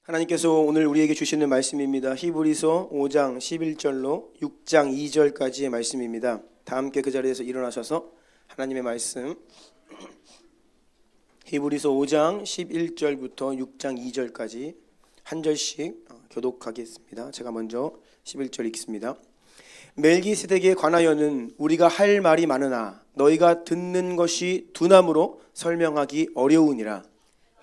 하나님께서 오늘 우리에게 주시는 말씀입니다. 히브리서 5장 11절로 6장 2절까지의 말씀입니다. 다 함께 그 자리에서 일어나셔서 하나님의 말씀 히브리서 5장 11절부터 6장 2절까지 한 절씩 교독하겠습니다. 제가 먼저 11절 읽습니다. 멜기세덱에 관하여는 우리가 할 말이 많으나 너희가 듣는 것이 둔함으로 설명하기 어려우니라.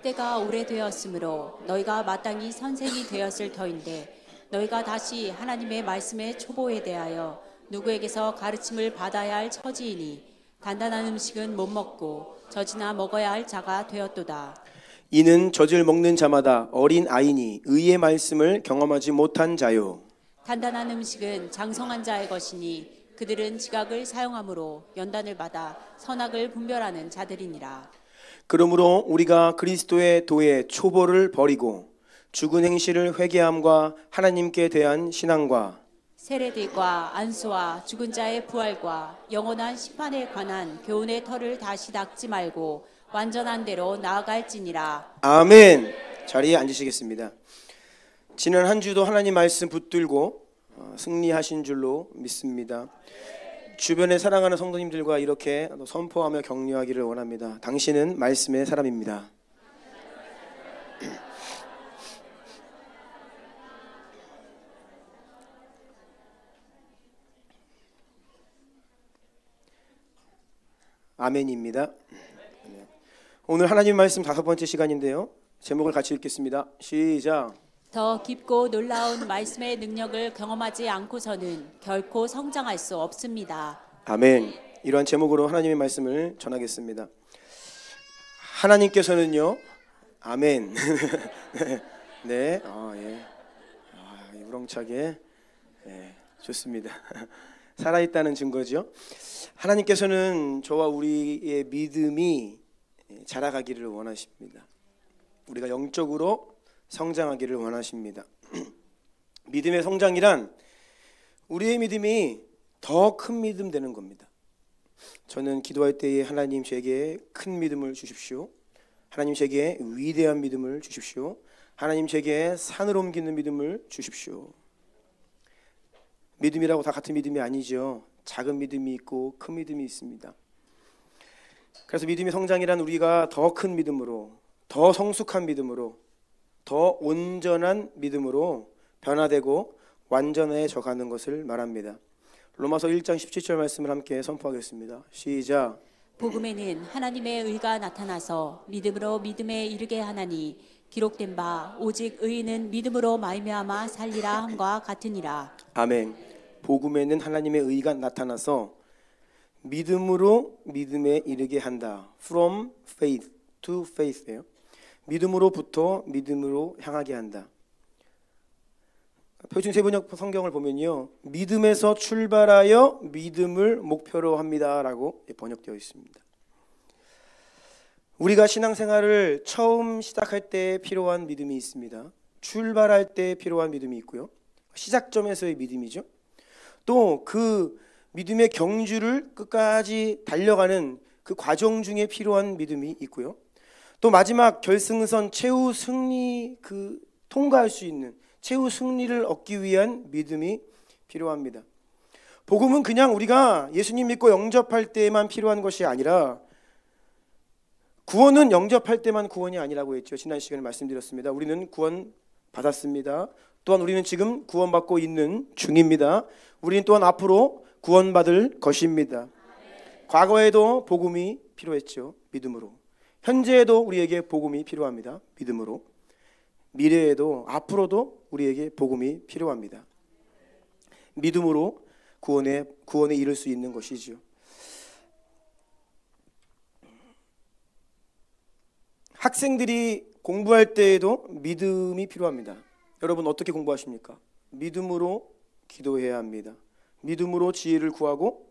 때가 오래되었으므로 너희가 마땅히 선생이 되었을 터인데 너희가 다시 하나님의 말씀의 초보에 대하여 누구에게서 가르침을 받아야 할 처지이니 단단한 음식은 못 먹고 젖이나 먹어야 할 자가 되었도다. 이는 젖을 먹는 자마다 어린 아이니 의의 말씀을 경험하지 못한 자요. 단단한 음식은 장성한 자의 것이니 그들은 지각을 사용함으로 연단을 받아 선악을 분별하는 자들이니라. 그러므로 우리가 그리스도의 도의 초보를 버리고 죽은 행실을 회개함과 하나님께 대한 신앙과 세례들과 안수와 죽은 자의 부활과 영원한 심판에 관한 교훈의 털을 다시 닦지 말고 완전한 대로 나아갈지니라. 아멘. 자리에 앉으시겠습니다. 지난 한 주도 하나님 말씀 붙들고 승리하신 줄로 믿습니다. 주변에 사랑하는 성도님들과 이렇게 선포하며 격려하기를 원합니다. 당신은 말씀의 사람입니다. 아멘입니다. 오늘 하나님 말씀 5번째 시간인데요. 제목을 같이 읽겠습니다. 시작. 더 깊고 놀라운 말씀의 능력을 경험하지 않고서는 결코 성장할 수 없습니다. 아멘. 이러한 제목으로 하나님의 말씀을 전하겠습니다. 하나님께서는요. 아멘. 네. 예. 우렁차게. 네, 좋습니다. 살아있다는 증거죠. 하나님께서는 저와 우리의 믿음이 자라가기를 원하십니다. 우리가 영적으로 성장하기를 원하십니다. 믿음의 성장이란 우리의 믿음이 더 큰 믿음 되는 겁니다. 저는 기도할 때에 하나님 제게 큰 믿음을 주십시오. 하나님 제게 위대한 믿음을 주십시오. 하나님 제게 산을 옮기는 믿음을 주십시오. 믿음이라고 다 같은 믿음이 아니죠. 작은 믿음이 있고 큰 믿음이 있습니다. 그래서 믿음의 성장이란 우리가 더 큰 믿음으로, 더 성숙한 믿음으로, 더 온전한 믿음으로 변화되고 완전해져 가는 것을 말합니다. 로마서 1장 17절 말씀을 함께 선포하겠습니다. 시작. 복음에는 하나님의 의가 나타나서 믿음으로 믿음에 이르게 하나니 기록된 바 오직 의인은 믿음으로 말미암아 살리라 함과 같으니라. 아멘. 복음에는 하나님의 의가 나타나서 믿음으로 믿음에 이르게 한다. From faith to faith예요. 믿음으로부터 믿음으로 향하게 한다. 표준 세번역 성경을 보면요, 믿음에서 출발하여 믿음을 목표로 합니다라고 번역되어 있습니다. 우리가 신앙생활을 처음 시작할 때 필요한 믿음이 있습니다. 출발할 때 필요한 믿음이 있고요. 시작점에서의 믿음이죠. 또 그 믿음의 경주를 끝까지 달려가는 그 과정 중에 필요한 믿음이 있고요. 또 마지막 결승선 최후 승리 통과할 수 있는 최후 승리를 얻기 위한 믿음이 필요합니다. 복음은 그냥 우리가 예수님 믿고 영접할 때만 필요한 것이 아니라 구원은 영접할 때만 구원이 아니라고 했죠. 지난 시간에 말씀드렸습니다. 우리는 구원 받았습니다. 또한 우리는 지금 구원받고 있는 중입니다. 우리는 또한 앞으로 구원받을 것입니다. 과거에도 복음이 필요했죠. 믿음으로. 현재에도 우리에게 복음이 필요합니다. 믿음으로. 미래에도 앞으로도 우리에게 복음이 필요합니다. 믿음으로 구원에 이를 수 있는 것이죠. 학생들이 공부할 때에도 믿음이 필요합니다. 여러분 어떻게 공부하십니까? 믿음으로 기도해야 합니다. 믿음으로 지혜를 구하고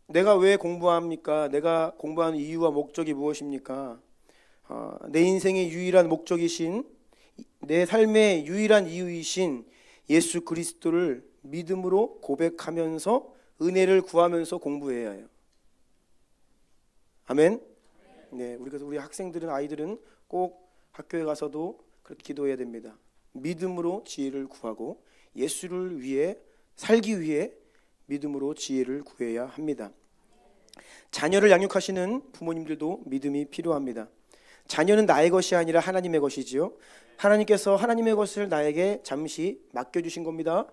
내가 왜 공부합니까? 내가 공부하는 이유와 목적이 무엇입니까? 내 인생의 유일한 목적이신, 내 삶의 유일한 이유이신 예수 그리스도를 믿음으로 고백하면서 은혜를 구하면서 공부해야 해요. 아멘. 네, 우리 학생들은, 아이들은 꼭 학교에 가서도 그렇게 기도해야 됩니다. 믿음으로 지혜를 구하고 예수를 위해 살기 위해 믿음으로 지혜를 구해야 합니다. 자녀를 양육하시는 부모님들도 믿음이 필요합니다. 자녀는 나의 것이 아니라 하나님의 것이지요. 하나님께서 하나님의 것을 나에게 잠시 맡겨주신 겁니다.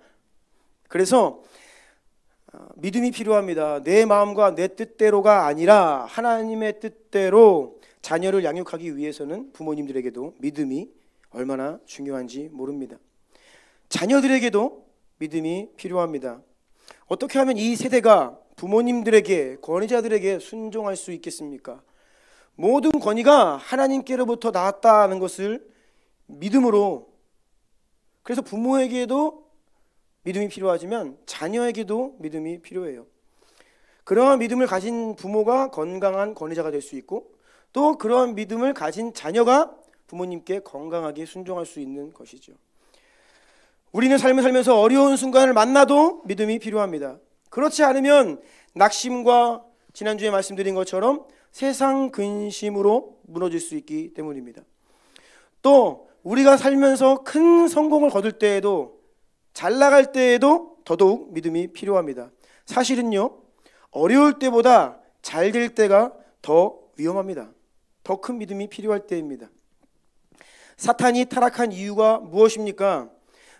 그래서 믿음이 필요합니다. 내 마음과 내 뜻대로가 아니라 하나님의 뜻대로 자녀를 양육하기 위해서는 부모님들에게도 믿음이 얼마나 중요한지 모릅니다. 자녀들에게도 믿음이 필요합니다. 어떻게 하면 이 세대가 부모님들에게, 권위자들에게 순종할 수 있겠습니까? 모든 권위가 하나님께로부터 나왔다는 것을 믿음으로, 그래서 부모에게도 믿음이 필요하지만 자녀에게도 믿음이 필요해요. 그러한 믿음을 가진 부모가 건강한 권위자가 될 수 있고, 또 그러한 믿음을 가진 자녀가 부모님께 건강하게 순종할 수 있는 것이죠. 우리는 삶을 살면서 어려운 순간을 만나도 믿음이 필요합니다. 그렇지 않으면 낙심과 지난주에 말씀드린 것처럼 세상 근심으로 무너질 수 있기 때문입니다. 또 우리가 살면서 큰 성공을 거둘 때에도, 잘 나갈 때에도 더더욱 믿음이 필요합니다. 사실은요, 어려울 때보다 잘 될 때가 더 위험합니다. 더 큰 믿음이 필요할 때입니다. 사탄이 타락한 이유가 무엇입니까?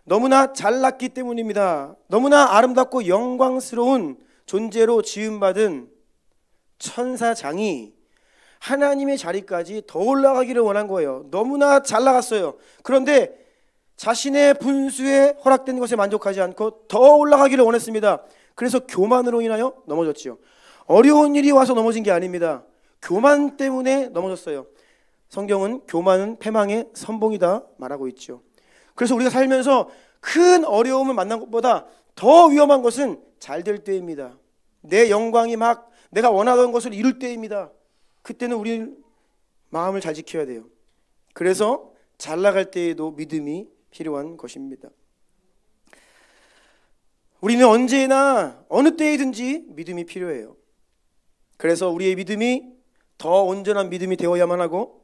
너무나 잘났기 때문입니다. 너무나 아름답고 영광스러운 존재로 지음받은 천사장이 하나님의 자리까지 더 올라가기를 원한 거예요. 너무나 잘 나갔어요. 그런데 자신의 분수에 허락된 것에 만족하지 않고 더 올라가기를 원했습니다. 그래서 교만으로 인하여 넘어졌지요. 어려운 일이 와서 넘어진 게 아닙니다. 교만 때문에 넘어졌어요. 성경은 교만은 패망의 선봉이다 말하고 있죠. 그래서 우리가 살면서 큰 어려움을 만난 것보다 더 위험한 것은 잘 될 때입니다. 내 영광이 막 내가 원하던 것을 이룰 때입니다. 그때는 우리 마음을 잘 지켜야 돼요. 그래서 잘 나갈 때에도 믿음이 필요한 것입니다. 우리는 언제나 어느 때이든지 믿음이 필요해요. 그래서 우리의 믿음이 더 온전한 믿음이 되어야만 하고,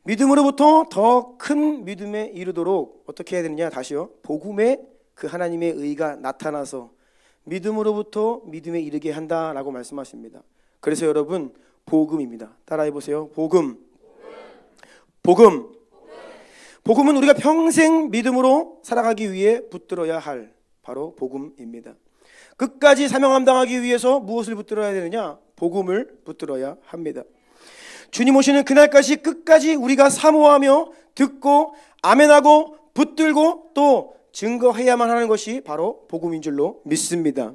믿음으로부터 더 큰 믿음에 이르도록 어떻게 해야 되느냐? 다시요. 복음의 그 하나님의 의가 나타나서 믿음으로부터 믿음에 이르게 한다라고 말씀하십니다. 그래서 여러분, 복음입니다. 따라해 보세요. 복음. 복음. 복음은 우리가 평생 믿음으로 살아가기 위해 붙들어야 할 바로 복음입니다. 끝까지 사명 감당하기 위해서 무엇을 붙들어야 되느냐? 복음을 붙들어야 합니다. 주님 오시는 그날까지 끝까지 우리가 사모하며 듣고 아멘하고 붙들고 또 증거해야만 하는 것이 바로 복음인 줄로 믿습니다.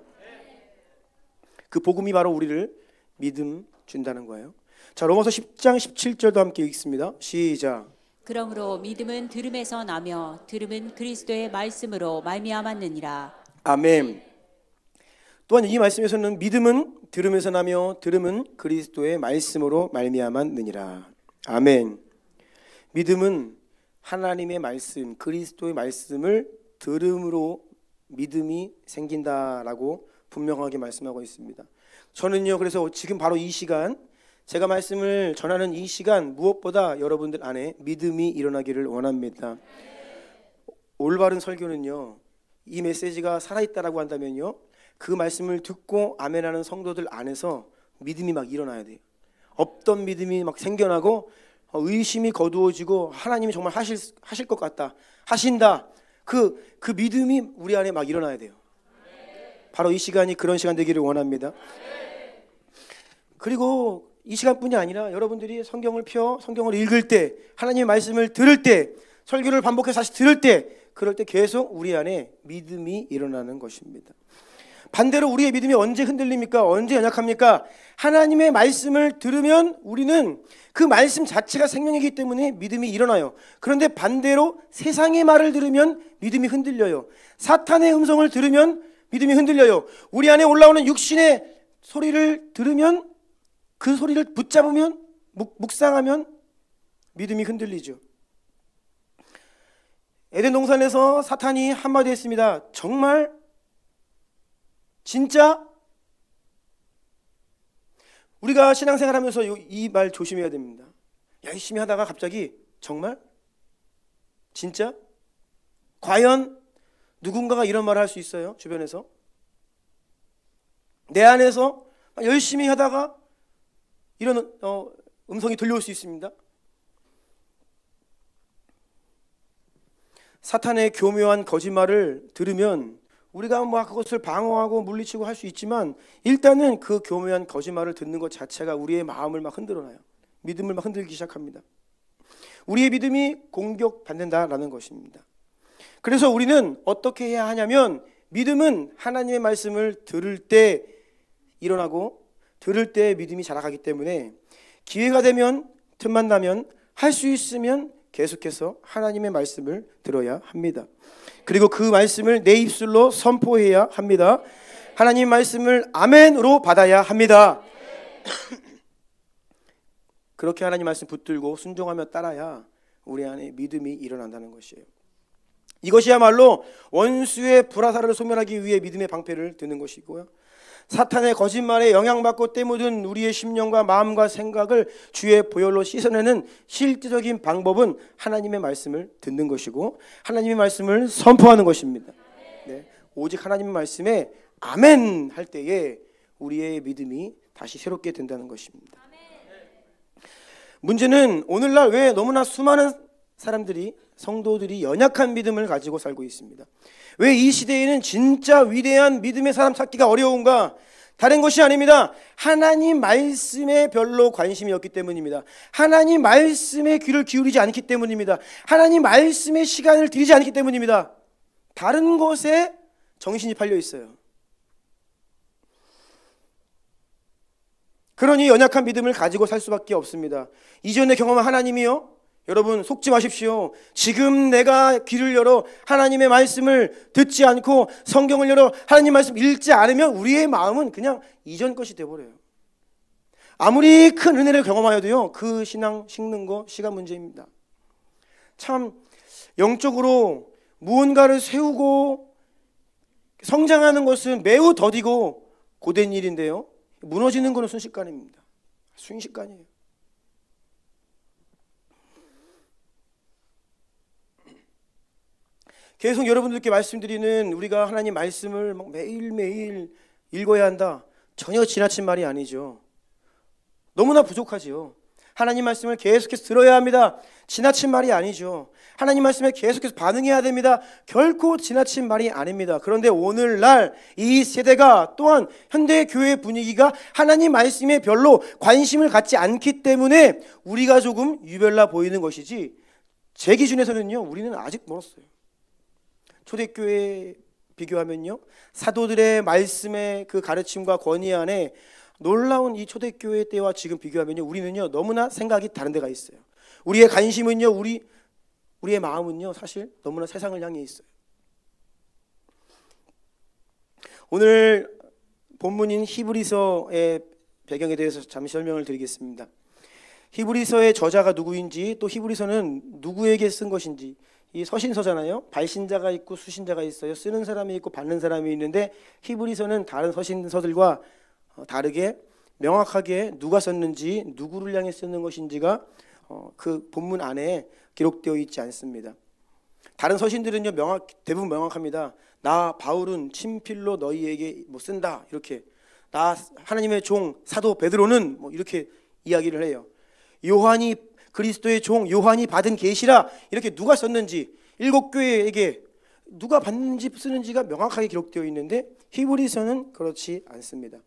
그 복음이 바로 우리를 믿음 준다는 거예요. 자, 로마서 10장 17절도 함께 읽습니다. 시작. 그러므로 믿음은 들음에서 나며 들음은 그리스도의 말씀으로 말미암았느니라. 아멘. 또한 이 말씀에서는 믿음은 들음에서 나며 들음은 그리스도의 말씀으로 말미암았느니라. 아멘. 믿음은 하나님의 말씀, 그리스도의 말씀을 들음으로 믿음이 생긴다라고 분명하게 말씀하고 있습니다. 저는요, 그래서 지금 바로 이 시간, 제가 말씀을 전하는 이 시간 무엇보다 여러분들 안에 믿음이 일어나기를 원합니다. 올바른 설교는요, 이 메시지가 살아있다라고 한다면요, 그 말씀을 듣고 아멘하는 성도들 안에서 믿음이 막 일어나야 돼요. 없던 믿음이 막 생겨나고 의심이 거두어지고 하나님이 정말 하실 것 같다, 하신다, 그 믿음이 우리 안에 막 일어나야 돼요. 바로 이 시간이 그런 시간 되기를 원합니다. 그리고 이 시간뿐이 아니라 여러분들이 성경을 성경을 읽을 때, 하나님의 말씀을 들을 때, 설교를 반복해서 다시 들을 때, 그럴 때 계속 우리 안에 믿음이 일어나는 것입니다. 반대로 우리의 믿음이 언제 흔들립니까? 언제 연약합니까? 하나님의 말씀을 들으면 우리는 그 말씀 자체가 생명이기 때문에 믿음이 일어나요. 그런데 반대로 세상의 말을 들으면 믿음이 흔들려요. 사탄의 음성을 들으면 믿음이 흔들려요. 우리 안에 올라오는 육신의 소리를 들으면, 그 소리를 붙잡으면, 묵상하면 믿음이 흔들리죠. 에덴 동산에서 사탄이 한마디 했습니다. 정말? 진짜? 우리가 신앙생활 하면서 이 말 조심해야 됩니다. 열심히 하다가 갑자기 정말? 진짜? 과연 누군가가 이런 말을 할 수 있어요? 주변에서? 내 안에서 열심히 하다가 이런 음성이 들려올 수 있습니다. 사탄의 교묘한 거짓말을 들으면 우리가 그것을 방어하고 물리치고 할 수 있지만 일단은 그 교묘한 거짓말을 듣는 것 자체가 우리의 마음을 흔들어놔요. 믿음을 흔들기 시작합니다. 우리의 믿음이 공격받는다라는 것입니다. 그래서 우리는 어떻게 해야 하냐면 믿음은 하나님의 말씀을 들을 때 일어나고 들을 때 믿음이 자라가기 때문에 기회가 되면 틈만 나면 할 수 있으면 계속해서 하나님의 말씀을 들어야 합니다. 그리고 그 말씀을 내 입술로 선포해야 합니다. 하나님 말씀을 아멘으로 받아야 합니다. 그렇게 하나님 말씀 붙들고 순종하며 따라야 우리 안에 믿음이 일어난다는 것이에요. 이것이야말로 원수의 불화살을 소멸하기 위해 믿음의 방패를 드는 것이고요. 사탄의 거짓말에 영향받고 때묻은 우리의 심령과 마음과 생각을 주의 보혈로 씻어내는 실질적인 방법은 하나님의 말씀을 듣는 것이고 하나님의 말씀을 선포하는 것입니다. 네, 오직 하나님의 말씀에 아멘 할 때에 우리의 믿음이 다시 새롭게 된다는 것입니다. 문제는 오늘날 왜 너무나 수많은 사람들이 성도들이 연약한 믿음을 가지고 살고 있습니다. 왜 이 시대에는 진짜 위대한 믿음의 사람 찾기가 어려운가? 다른 것이 아닙니다. 하나님 말씀에 별로 관심이 없기 때문입니다. 하나님 말씀에 귀를 기울이지 않기 때문입니다. 하나님 말씀에 시간을 들이지 않기 때문입니다. 다른 것에 정신이 팔려 있어요. 그러니 연약한 믿음을 가지고 살 수밖에 없습니다. 이전에 경험한 하나님이요, 여러분 속지 마십시오. 지금 내가 귀를 열어 하나님의 말씀을 듣지 않고 성경을 열어 하나님 말씀 읽지 않으면 우리의 마음은 그냥 이전 것이 되어버려요. 아무리 큰 은혜를 경험하여도요, 그 신앙 식는 거 시간 문제입니다. 참 영적으로 무언가를 세우고 성장하는 것은 매우 더디고 고된 일인데요, 무너지는 것은 순식간입니다. 순식간이에요. 계속 여러분들께 말씀드리는 우리가 하나님 말씀을 매일매일 읽어야 한다, 전혀 지나친 말이 아니죠. 너무나 부족하지요. 하나님 말씀을 계속해서 들어야 합니다. 지나친 말이 아니죠. 하나님 말씀에 계속해서 반응해야 됩니다. 결코 지나친 말이 아닙니다. 그런데 오늘날 이 세대가 또한 현대 교회 분위기가 하나님 말씀에 별로 관심을 갖지 않기 때문에 우리가 조금 유별나 보이는 것이지, 제 기준에서는요, 우리는 아직 멀었어요. 초대교회 비교하면요, 사도들의 말씀의 그 가르침과 권위 안에 놀라운 이 초대교회 때와 지금 비교하면요, 우리는요 너무나 생각이 다른 데가 있어요. 우리의 관심은요, 우리의 마음은요 사실 너무나 세상을 향해 있어요. 오늘 본문인 히브리서의 배경에 대해서 잠시 설명을 드리겠습니다. 히브리서의 저자가 누구인지, 또 히브리서는 누구에게 쓴 것인지. 이 서신서잖아요. 발신자가 있고 수신자가 있어요. 쓰는 사람이 있고 받는 사람이 있는데, 히브리서는 다른 서신서들과 다르게 명확하게 누가 썼는지, 누구를 향해 쓰는 것인지가 그 본문 안에 기록되어 있지 않습니다. 다른 서신들은요 대부분 명확합니다. 나 바울은 친필로 너희에게 쓴다, 이렇게. 나 하나님의 종 사도 베드로는 이렇게 이야기를 해요. 요한이 그리스도의 종 요한이 받은 계시라, 이렇게 누가 썼는지, 7교회에게 누가 받는지 쓰는지가 명확하게 기록되어 있는데, 히브리서는 그렇지 않습니다.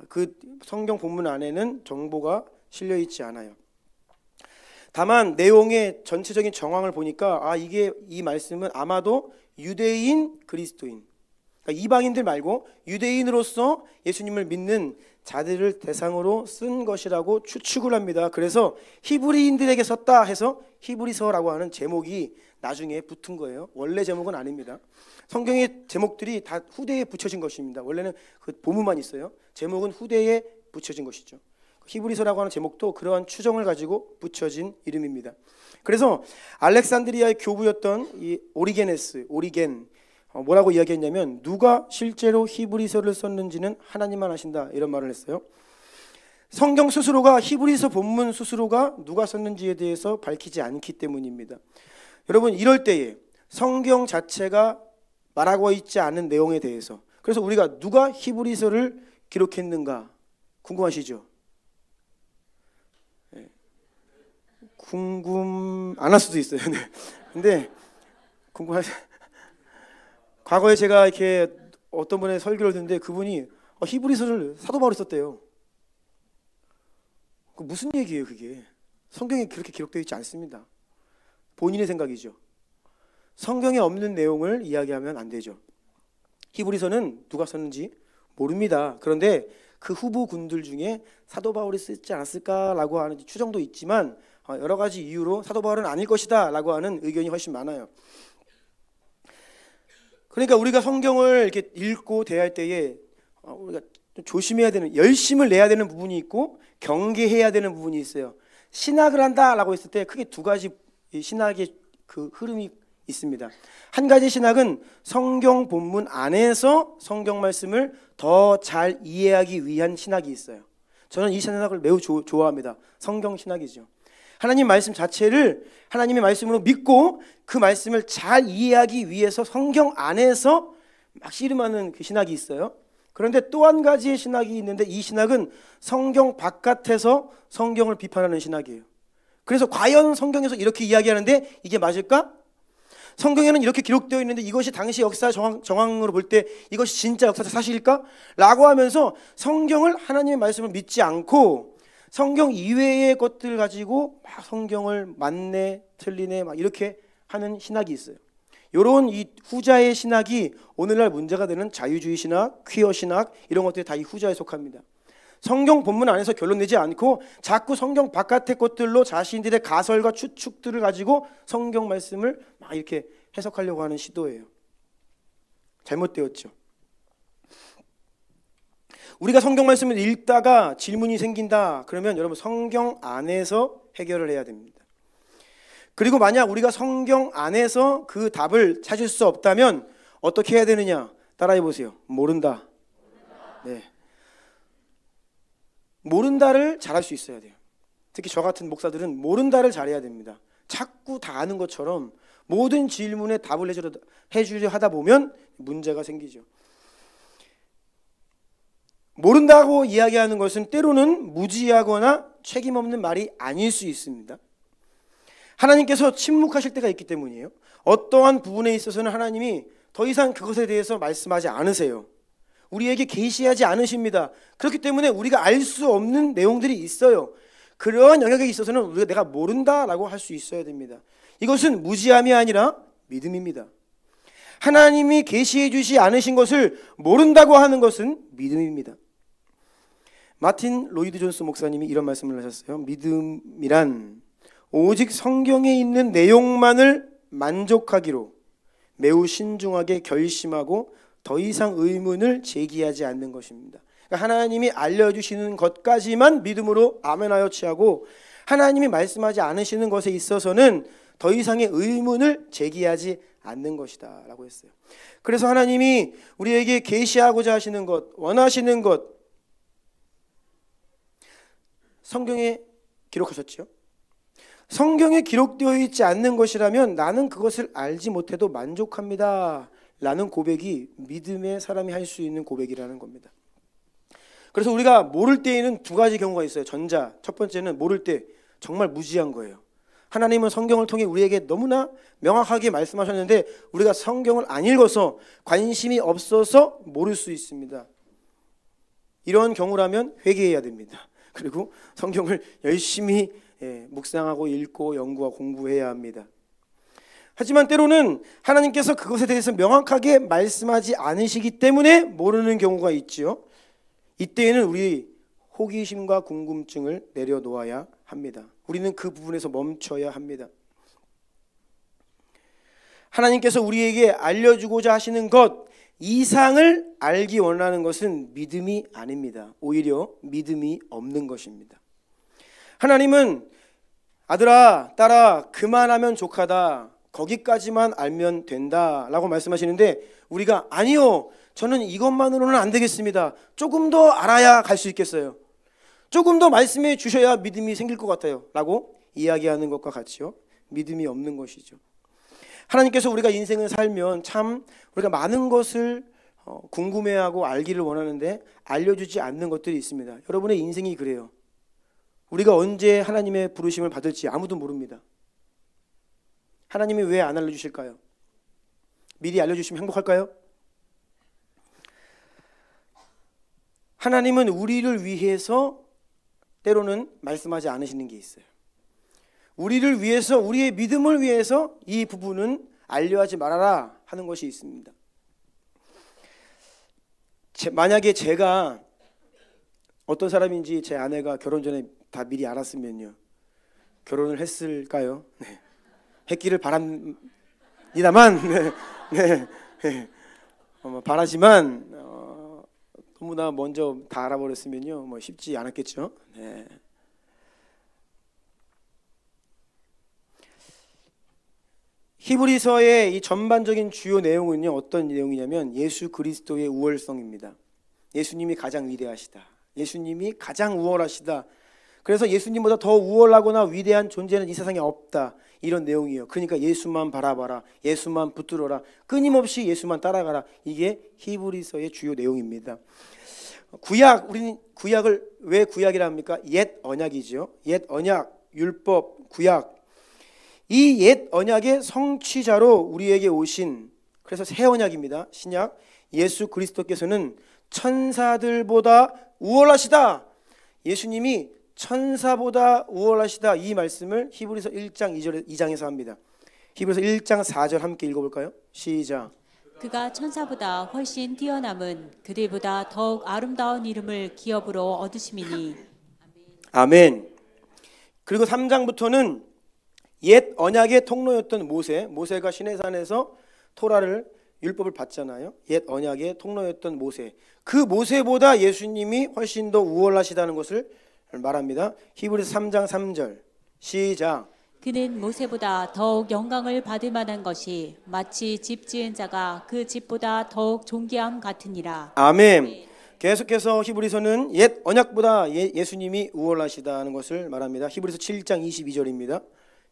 그 성경 본문 안에는 정보가 실려 있지 않아요. 다만 내용의 전체적인 정황을 보니까 이 말씀은 아마도 유대인 그리스도인, 그러니까 이방인들 말고 유대인으로서 예수님을 믿는 자들을 대상으로 쓴 것이라고 추측을 합니다. 그래서 히브리인들에게 썼다 해서 히브리서라고 하는 제목이 나중에 붙은 거예요. 원래 제목은 아닙니다. 성경의 제목들이 다 후대에 붙여진 것입니다. 원래는 그 본문만 있어요. 제목은 후대에 붙여진 것이죠. 히브리서라고 하는 제목도 그러한 추정을 가지고 붙여진 이름입니다. 그래서 알렉산드리아의 교부였던 이 오리겐, 뭐라고 이야기했냐면, 누가 실제로 히브리서를 썼는지는 하나님만 아신다, 이런 말을 했어요. 성경 스스로가, 히브리서 본문 스스로가 누가 썼는지에 대해서 밝히지 않기 때문입니다. 여러분, 이럴 때에 성경 자체가 말하고 있지 않은 내용에 대해서, 그래서 우리가 누가 히브리서를 기록했는가 궁금하시죠? 네. 궁금 안 할 수도 있어요. 네. 근데 궁금하세요? 과거에 제가 이렇게 어떤 분의 설교를 듣는데 그분이 히브리서를 사도 바울이 썼대요. 그 무슨 얘기예요, 그게? 성경에 그렇게 기록되어 있지 않습니다. 본인의 생각이죠. 성경에 없는 내용을 이야기하면 안 되죠. 히브리서는 누가 썼는지 모릅니다. 그런데 그 후보군들 중에 사도 바울이 쓰지 않았을까라고 하는 추정도 있지만 여러 가지 이유로 사도 바울은 아닐 것이다 라고 하는 의견이 훨씬 많아요. 그러니까 우리가 성경을 이렇게 읽고 대할 때에 우리가 조심해야 되는, 열심을 내야 되는 부분이 있고 경계해야 되는 부분이 있어요. 신학을 한다라고 했을 때 크게 두 가지 신학의 그 흐름이 있습니다. 한 가지 신학은 성경 본문 안에서 성경 말씀을 더 잘 이해하기 위한 신학이 있어요. 저는 이 신학을 매우 좋아합니다. 성경 신학이죠. 하나님 말씀 자체를 하나님의 말씀으로 믿고 그 말씀을 잘 이해하기 위해서 성경 안에서 막 씨름하는 그 신학이 있어요. 그런데 또 한 가지의 신학이 있는데 이 신학은 성경 바깥에서 성경을 비판하는 신학이에요. 그래서 과연 성경에서 이렇게 이야기하는데 이게 맞을까? 성경에는 이렇게 기록되어 있는데 이것이 당시 역사 정황으로 볼 때 이것이 진짜 역사적 사실일까? 라고 하면서 성경을, 하나님의 말씀을 믿지 않고 성경 이외의 것들 가지고 막 성경을 맞네 틀리네 막 이렇게 하는 신학이 있어요. 이런 이 후자의 신학이 오늘날 문제가 되는 자유주의 신학, 퀴어 신학 이런 것들이 다 이 후자에 속합니다. 성경 본문 안에서 결론 내지 않고 자꾸 성경 바깥의 것들로 자신들의 가설과 추측들을 가지고 성경 말씀을 막 이렇게 해석하려고 하는 시도예요. 잘못되었죠. 우리가 성경 말씀을 읽다가 질문이 생긴다 그러면 여러분 성경 안에서 해결을 해야 됩니다. 그리고 만약 우리가 성경 안에서 그 답을 찾을 수 없다면 어떻게 해야 되느냐? 따라해 보세요. 모른다. 네. 모른다를 잘할 수 있어야 돼요. 특히 저 같은 목사들은 모른다를 잘해야 됩니다. 자꾸 다 아는 것처럼 모든 질문에 답을 해주려 하다 보면 문제가 생기죠. 모른다고 이야기하는 것은 때로는 무지하거나 책임 없는 말이 아닐 수 있습니다. 하나님께서 침묵하실 때가 있기 때문이에요. 어떠한 부분에 있어서는 하나님이 더 이상 그것에 대해서 말씀하지 않으세요. 우리에게 계시하지 않으십니다. 그렇기 때문에 우리가 알 수 없는 내용들이 있어요. 그러한 영역에 있어서는 우리가 내가 모른다라고 할 수 있어야 됩니다. 이것은 무지함이 아니라 믿음입니다. 하나님이 계시해 주지 않으신 것을 모른다고 하는 것은 믿음입니다. 마틴 로이드 존스 목사님이 이런 말씀을 하셨어요. 믿음이란 오직 성경에 있는 내용만을 만족하기로 매우 신중하게 결심하고 더 이상 의문을 제기하지 않는 것입니다. 그러니까 하나님이 알려주시는 것까지만 믿음으로 아멘하여 취하고 하나님이 말씀하지 않으시는 것에 있어서는 더 이상의 의문을 제기하지 않는 것이다 라고 했어요. 그래서 하나님이 우리에게 계시하고자 하시는 것, 원하시는 것 성경에 기록하셨죠. 성경에 기록되어 있지 않는 것이라면 나는 그것을 알지 못해도 만족합니다 라는 고백이 믿음의 사람이 할 수 있는 고백이라는 겁니다. 그래서 우리가 모를 때에는 두 가지 경우가 있어요. 전자, 첫 번째는 모를 때 정말 무지한 거예요. 하나님은 성경을 통해 우리에게 너무나 명확하게 말씀하셨는데 우리가 성경을 안 읽어서 관심이 없어서 모를 수 있습니다. 이런 경우라면 회개해야 됩니다. 그리고 성경을 열심히 묵상하고 읽고 연구하고 공부해야 합니다. 하지만 때로는 하나님께서 그것에 대해서 명확하게 말씀하지 않으시기 때문에 모르는 경우가 있죠. 이때에는 우리 호기심과 궁금증을 내려놓아야 합니다. 우리는 그 부분에서 멈춰야 합니다. 하나님께서 우리에게 알려주고자 하시는 것 이상을 알기 원하는 것은 믿음이 아닙니다. 오히려 믿음이 없는 것입니다. 하나님은 아들아, 딸아, 그만하면 족하다. 거기까지만 알면 된다 라고 말씀하시는데 우리가 아니요, 저는 이것만으로는 안 되겠습니다. 조금 더 알아야 갈 수 있겠어요. 조금 더 말씀해 주셔야 믿음이 생길 것 같아요 라고 이야기하는 것과 같이요, 믿음이 없는 것이죠. 하나님께서 우리가 인생을 살면 참 우리가 많은 것을 궁금해하고 알기를 원하는데 알려주지 않는 것들이 있습니다. 여러분의 인생이 그래요. 우리가 언제 하나님의 부르심을 받을지 아무도 모릅니다. 하나님이 왜 안 알려주실까요? 미리 알려주시면 행복할까요? 하나님은 우리를 위해서 때로는 말씀하지 않으시는 게 있어요. 우리를 위해서, 우리의 믿음을 위해서 이 부분은 알려하지 말아라 하는 것이 있습니다. 만약에 제가 어떤 사람인지 제 아내가 결혼 전에 다 미리 알았으면요, 결혼을 했을까요? 네. 했기를 바랍니다만, 바라지만 너무나 먼저 다 알아버렸으면요, 뭐 쉽지 않았겠죠. 네. 히브리서의 이 전반적인 주요 내용은요, 어떤 내용이냐면 예수 그리스도의 우월성입니다. 예수님이 가장 위대하시다. 예수님이 가장 우월하시다. 그래서 예수님보다 더 우월하거나 위대한 존재는 이 세상에 없다. 이런 내용이에요. 그러니까 예수만 바라봐라. 예수만 붙들어라. 끊임없이 예수만 따라가라. 이게 히브리서의 주요 내용입니다. 구약, 우리는 구약을 왜 구약이라 합니까? 옛 언약이죠. 옛 언약, 율법, 구약. 이 옛 언약의 성취자로 우리에게 오신, 그래서 새 언약입니다. 신약, 예수 그리스도께서는 천사들보다 우월하시다. 예수님이 천사보다 우월하시다. 이 말씀을 히브리서 1장 2장에서 합니다. 히브리서 1장 4절 함께 읽어볼까요? 시작. 그가 천사보다 훨씬 뛰어남은 그들보다 더욱 아름다운 이름을 기업으로 얻으심이니. 아멘. 그리고 3장부터는 옛 언약의 통로였던 모세가 시내산에서 토라를 율법을 받잖아요. 옛 언약의 통로였던 모세. 그 모세보다 예수님이 훨씬 더 우월하시다는 것을 말합니다. 히브리서 3장 3절 시작. 그는 모세보다 더욱 영광을 받을 만한 것이 마치 집 지은 자가 그 집보다 더욱 존귀함 같으니라. 아멘. 계속해서 히브리서는 옛 언약보다 예수님이 우월하시다는 것을 말합니다. 히브리서 7장 22절입니다.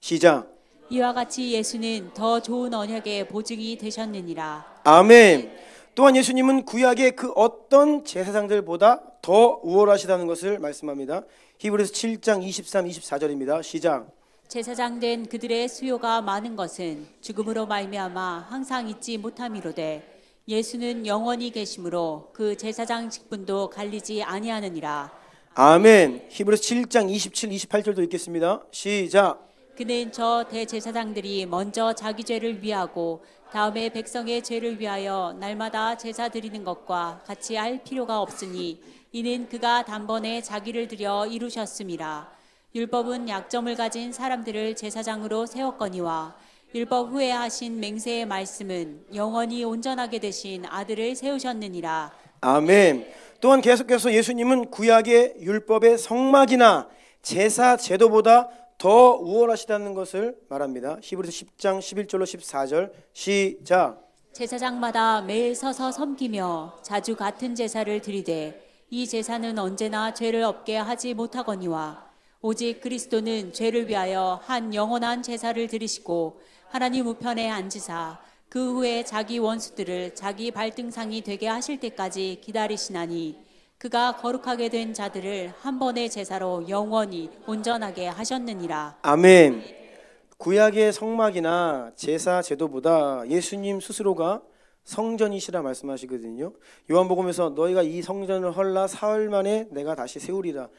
시작. 이와 같이 예수는 더 좋은 언약의 보증이 되셨느니라. 아멘. 또한 예수님은 구약의 그 어떤 제사장들보다 더 우월하시다는 것을 말씀합니다. 히브리서 7장 23, 24절입니다. 시작. 제사장 된 그들의 수요가 많은 것은 죽음으로 말미암아 항상 잊지 못함이로되 예수는 영원히 계심으로 그 제사장 직분도 갈리지 아니하느니라. 아멘. 히브리서 7장 27, 28절도 읽겠습니다. 시작. 그는 저 대제사장들이 먼저 자기 죄를 위하고 다음에 백성의 죄를 위하여 날마다 제사 드리는 것과 같이 할 필요가 없으니 이는 그가 단번에 자기를 들여 이루셨음이라. 율법은 약점을 가진 사람들을 제사장으로 세웠거니와 율법 후에 하신 맹세의 말씀은 영원히 온전하게 되신 아들을 세우셨느니라. 아멘. 또한 계속해서 예수님은 구약의 율법의 성막이나 제사 제도보다 더 우월하시다는 것을 말합니다. 히브리서 10장 11절로 14절 시작. 제사장마다 매일 서서 섬기며 자주 같은 제사를 드리되 이 제사는 언제나 죄를 없게 하지 못하거니와 오직 그리스도는 죄를 위하여 한 영원한 제사를 드리시고 하나님 우편에 앉으사 그 후에 자기 원수들을 자기 발등상이 되게 하실 때까지 기다리시나니 그가 거룩하게 된 자들을 한 번의 제사로 영원히 온전하게 하셨느니라. 아멘. 구약의 성막이나 제사 제도보다 예수님 스스로가 성전이시라 말씀하시거든요. 요한복음에서 너희가 이 성전을 헐라 사흘 만에 내가 다시 세우리라.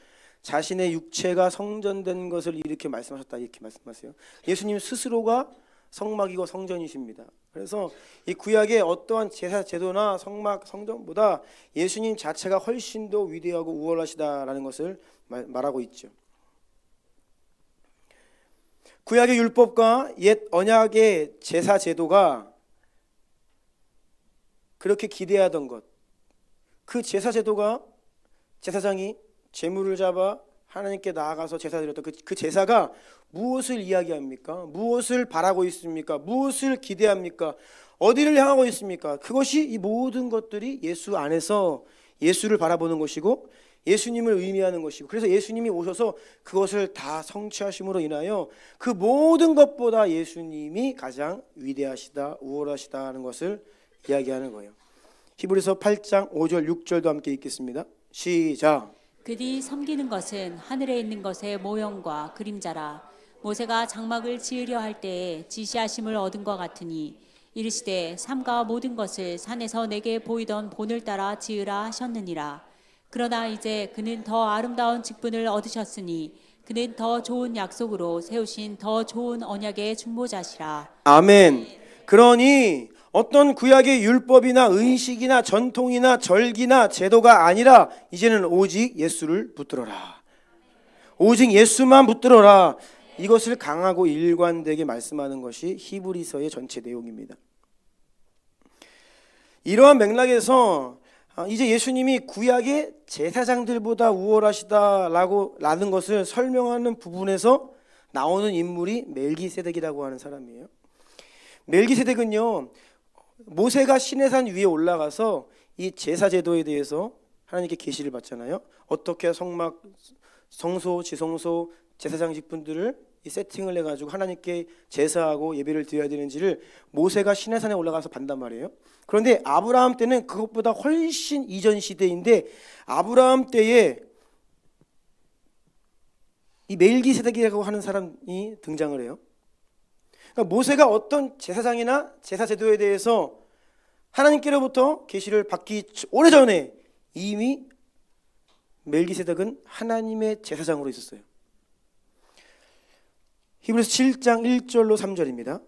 자신의 육체가 성전된 것을 이렇게 말씀하셨다, 이렇게 말씀하세요. 예수님 스스로가 성막이고 성전이십니다. 그래서 이 구약의 어떠한 제사 제도나 성막 성전보다 예수님 자체가 훨씬 더 위대하고 우월하시다라는 것을 말하고 있죠. 구약의 율법과 옛 언약의 제사 제도가 그렇게 기대하던 것, 그 제사 제도가 제사장이 제물을 잡아 하나님께 나아가서 제사 드렸던 그 제사가 무엇을 이야기합니까? 무엇을 바라고 있습니까? 무엇을 기대합니까? 어디를 향하고 있습니까? 그것이 이 모든 것들이 예수 안에서 예수를 바라보는 것이고 예수님을 의미하는 것이고, 그래서 예수님이 오셔서 그것을 다 성취하심으로 인하여 그 모든 것보다 예수님이 가장 위대하시다, 우월하시다 하는 것을 이야기하는 거예요. 히브리서 8장 5절 6절도 함께 읽겠습니다. 시작. 그들이 섬기는 것은 하늘에 있는 것의 모형과 그림자라. 모세가 장막을 지으려 할 때에 지시하심을 얻은 것 같으니 이르시되 삼가 모든 것을 산에서 내게 보이던 본을 따라 지으라 하셨느니라. 그러나 이제 그는 더 아름다운 직분을 얻으셨으니 그는 더 좋은 약속으로 세우신 더 좋은 언약의 중보자시라. 아멘. 그러니 어떤 구약의 율법이나 의식이나 전통이나 절기나 제도가 아니라 이제는 오직 예수를 붙들어라. 오직 예수만 붙들어라. 이것을 강하고 일관되게 말씀하는 것이 히브리서의 전체 내용입니다. 이러한 맥락에서 이제 예수님이 구약의 제사장들보다 우월하시다라는 것을 설명하는 부분에서 나오는 인물이 멜기세덱이라고 하는 사람이에요. 멜기세덱은요, 모세가 시내산 위에 올라가서 이 제사 제도에 대해서 하나님께 계시를 받잖아요. 어떻게 성막, 성소, 지성소, 제사장 직분들을 이 세팅을 해가지고 하나님께 제사하고 예배를 드려야 되는지를 모세가 시내산에 올라가서 받단 말이에요. 그런데 아브라함 때는 그것보다 훨씬 이전 시대인데, 아브라함 때에 이 멜기세덱이라고 하는 사람이 등장을 해요. 그러니까 모세가 어떤 제사장이나 제사 제도에 대해서 하나님께로부터 계시를 받기 오래전에 이미 멜기세덱은 하나님의 제사장으로 있었어요. 히브리서 7장 1절로 3절입니다.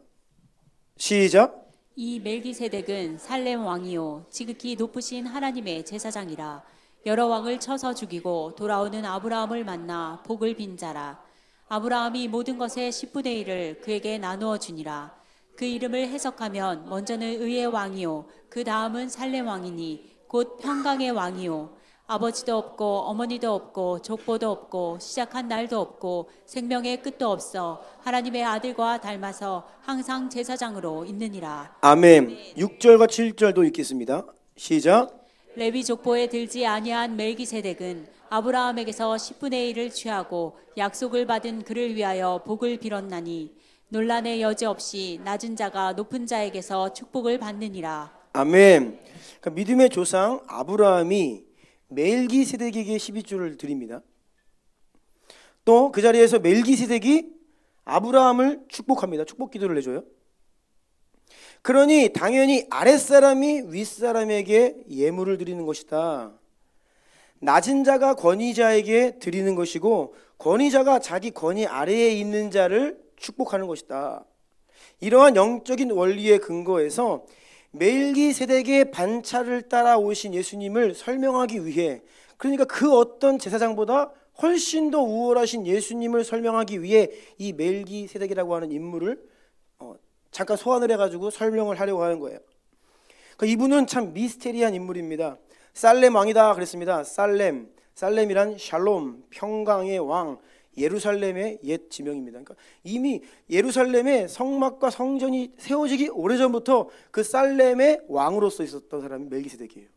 시작. 이 멜기세덱은 살렘 왕이요 지극히 높으신 하나님의 제사장이라. 여러 왕을 쳐서 죽이고 돌아오는 아브라함을 만나 복을 빈 자라. 아브라함이 모든 것의 10분의 1을 그에게 나누어 주니라. 그 이름을 해석하면 먼저는 의의 왕이요 그 다음은 살렘 왕이니 곧 평강의 왕이요 아버지도 없고 어머니도 없고 족보도 없고 시작한 날도 없고 생명의 끝도 없어 하나님의 아들과 닮아서 항상 제사장으로 있느니라. 아멘. 6절과 7절도 읽겠습니다. 시작. 레위 족보에 들지 아니한 멜기세덱은 아브라함에게서 10분의 1을 취하고 약속을 받은 그를 위하여 복을 빌었나니 논란의 여지 없이 낮은 자가 높은 자에게서 축복을 받느니라. 아멘. 그러니까 믿음의 조상 아브라함이 멜기세덱에게 12조를 드립니다. 또 그 자리에서 멜기세덱이 아브라함을 축복합니다. 축복 기도를 해줘요. 그러니 당연히 아랫사람이 윗사람에게 예물을 드리는 것이다. 낮은 자가 권위자에게 드리는 것이고 권위자가 자기 권위 아래에 있는 자를 축복하는 것이다. 이러한 영적인 원리의 근거에서 멜기세덱의 반차를 따라오신 예수님을 설명하기 위해, 그러니까 그 어떤 제사장보다 훨씬 더 우월하신 예수님을 설명하기 위해 이 멜기세덱이라고 하는 인물을 잠깐 소환을 해가지고 설명을 하려고 하는 거예요. 그러니까 이분은 참 미스테리한 인물입니다. 살렘 왕이다 그랬습니다. 살렘이란 샬롬, 평강의 왕, 예루살렘의 옛 지명입니다. 그러니까 이미 예루살렘의 성막과 성전이 세워지기 오래전부터 그 살렘의 왕으로서 있었던 사람이 멜기세덱이에요.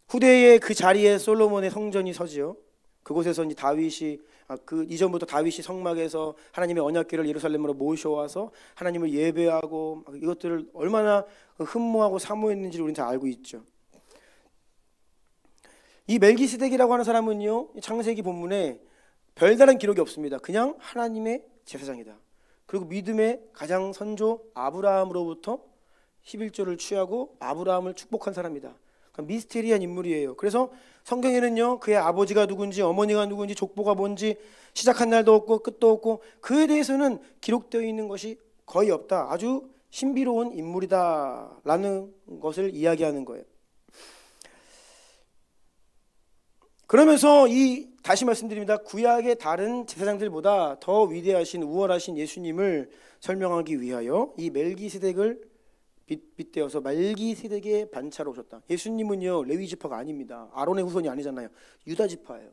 후대에 그 자리에 솔로몬의 성전이 서지요. 그곳에서 이제 다윗이 그 이전부터 다윗이 성막에서 하나님의 언약궤를 예루살렘으로 모셔와서 하나님을 예배하고 이것들을 얼마나 흠모하고 사모했는지를 우리는 다 알고 있죠. 이 멜기세덱이라고 하는 사람은요, 창세기 본문에 별다른 기록이 없습니다. 그냥 하나님의 제사장이다. 그리고 믿음의 가장 선조 아브라함으로부터 11조를 취하고 아브라함을 축복한 사람이다. 그러니까 미스테리한 인물이에요. 그래서 성경에는요, 그의 아버지가 누군지 어머니가 누군지 족보가 뭔지 시작한 날도 없고 끝도 없고 그에 대해서는 기록되어 있는 것이 거의 없다. 아주 신비로운 인물이다 라는 것을 이야기하는 거예요. 그러면서 다시 말씀드립니다. 구약의 다른 제사장들보다 더 위대하신 우월하신 예수님을 설명하기 위하여 이 멜기세덱을 빗대어서 멜기세덱의 반차로 오셨다. 예수님은요 레위 지파가 아닙니다. 아론의 후손이 아니잖아요. 유다 지파예요.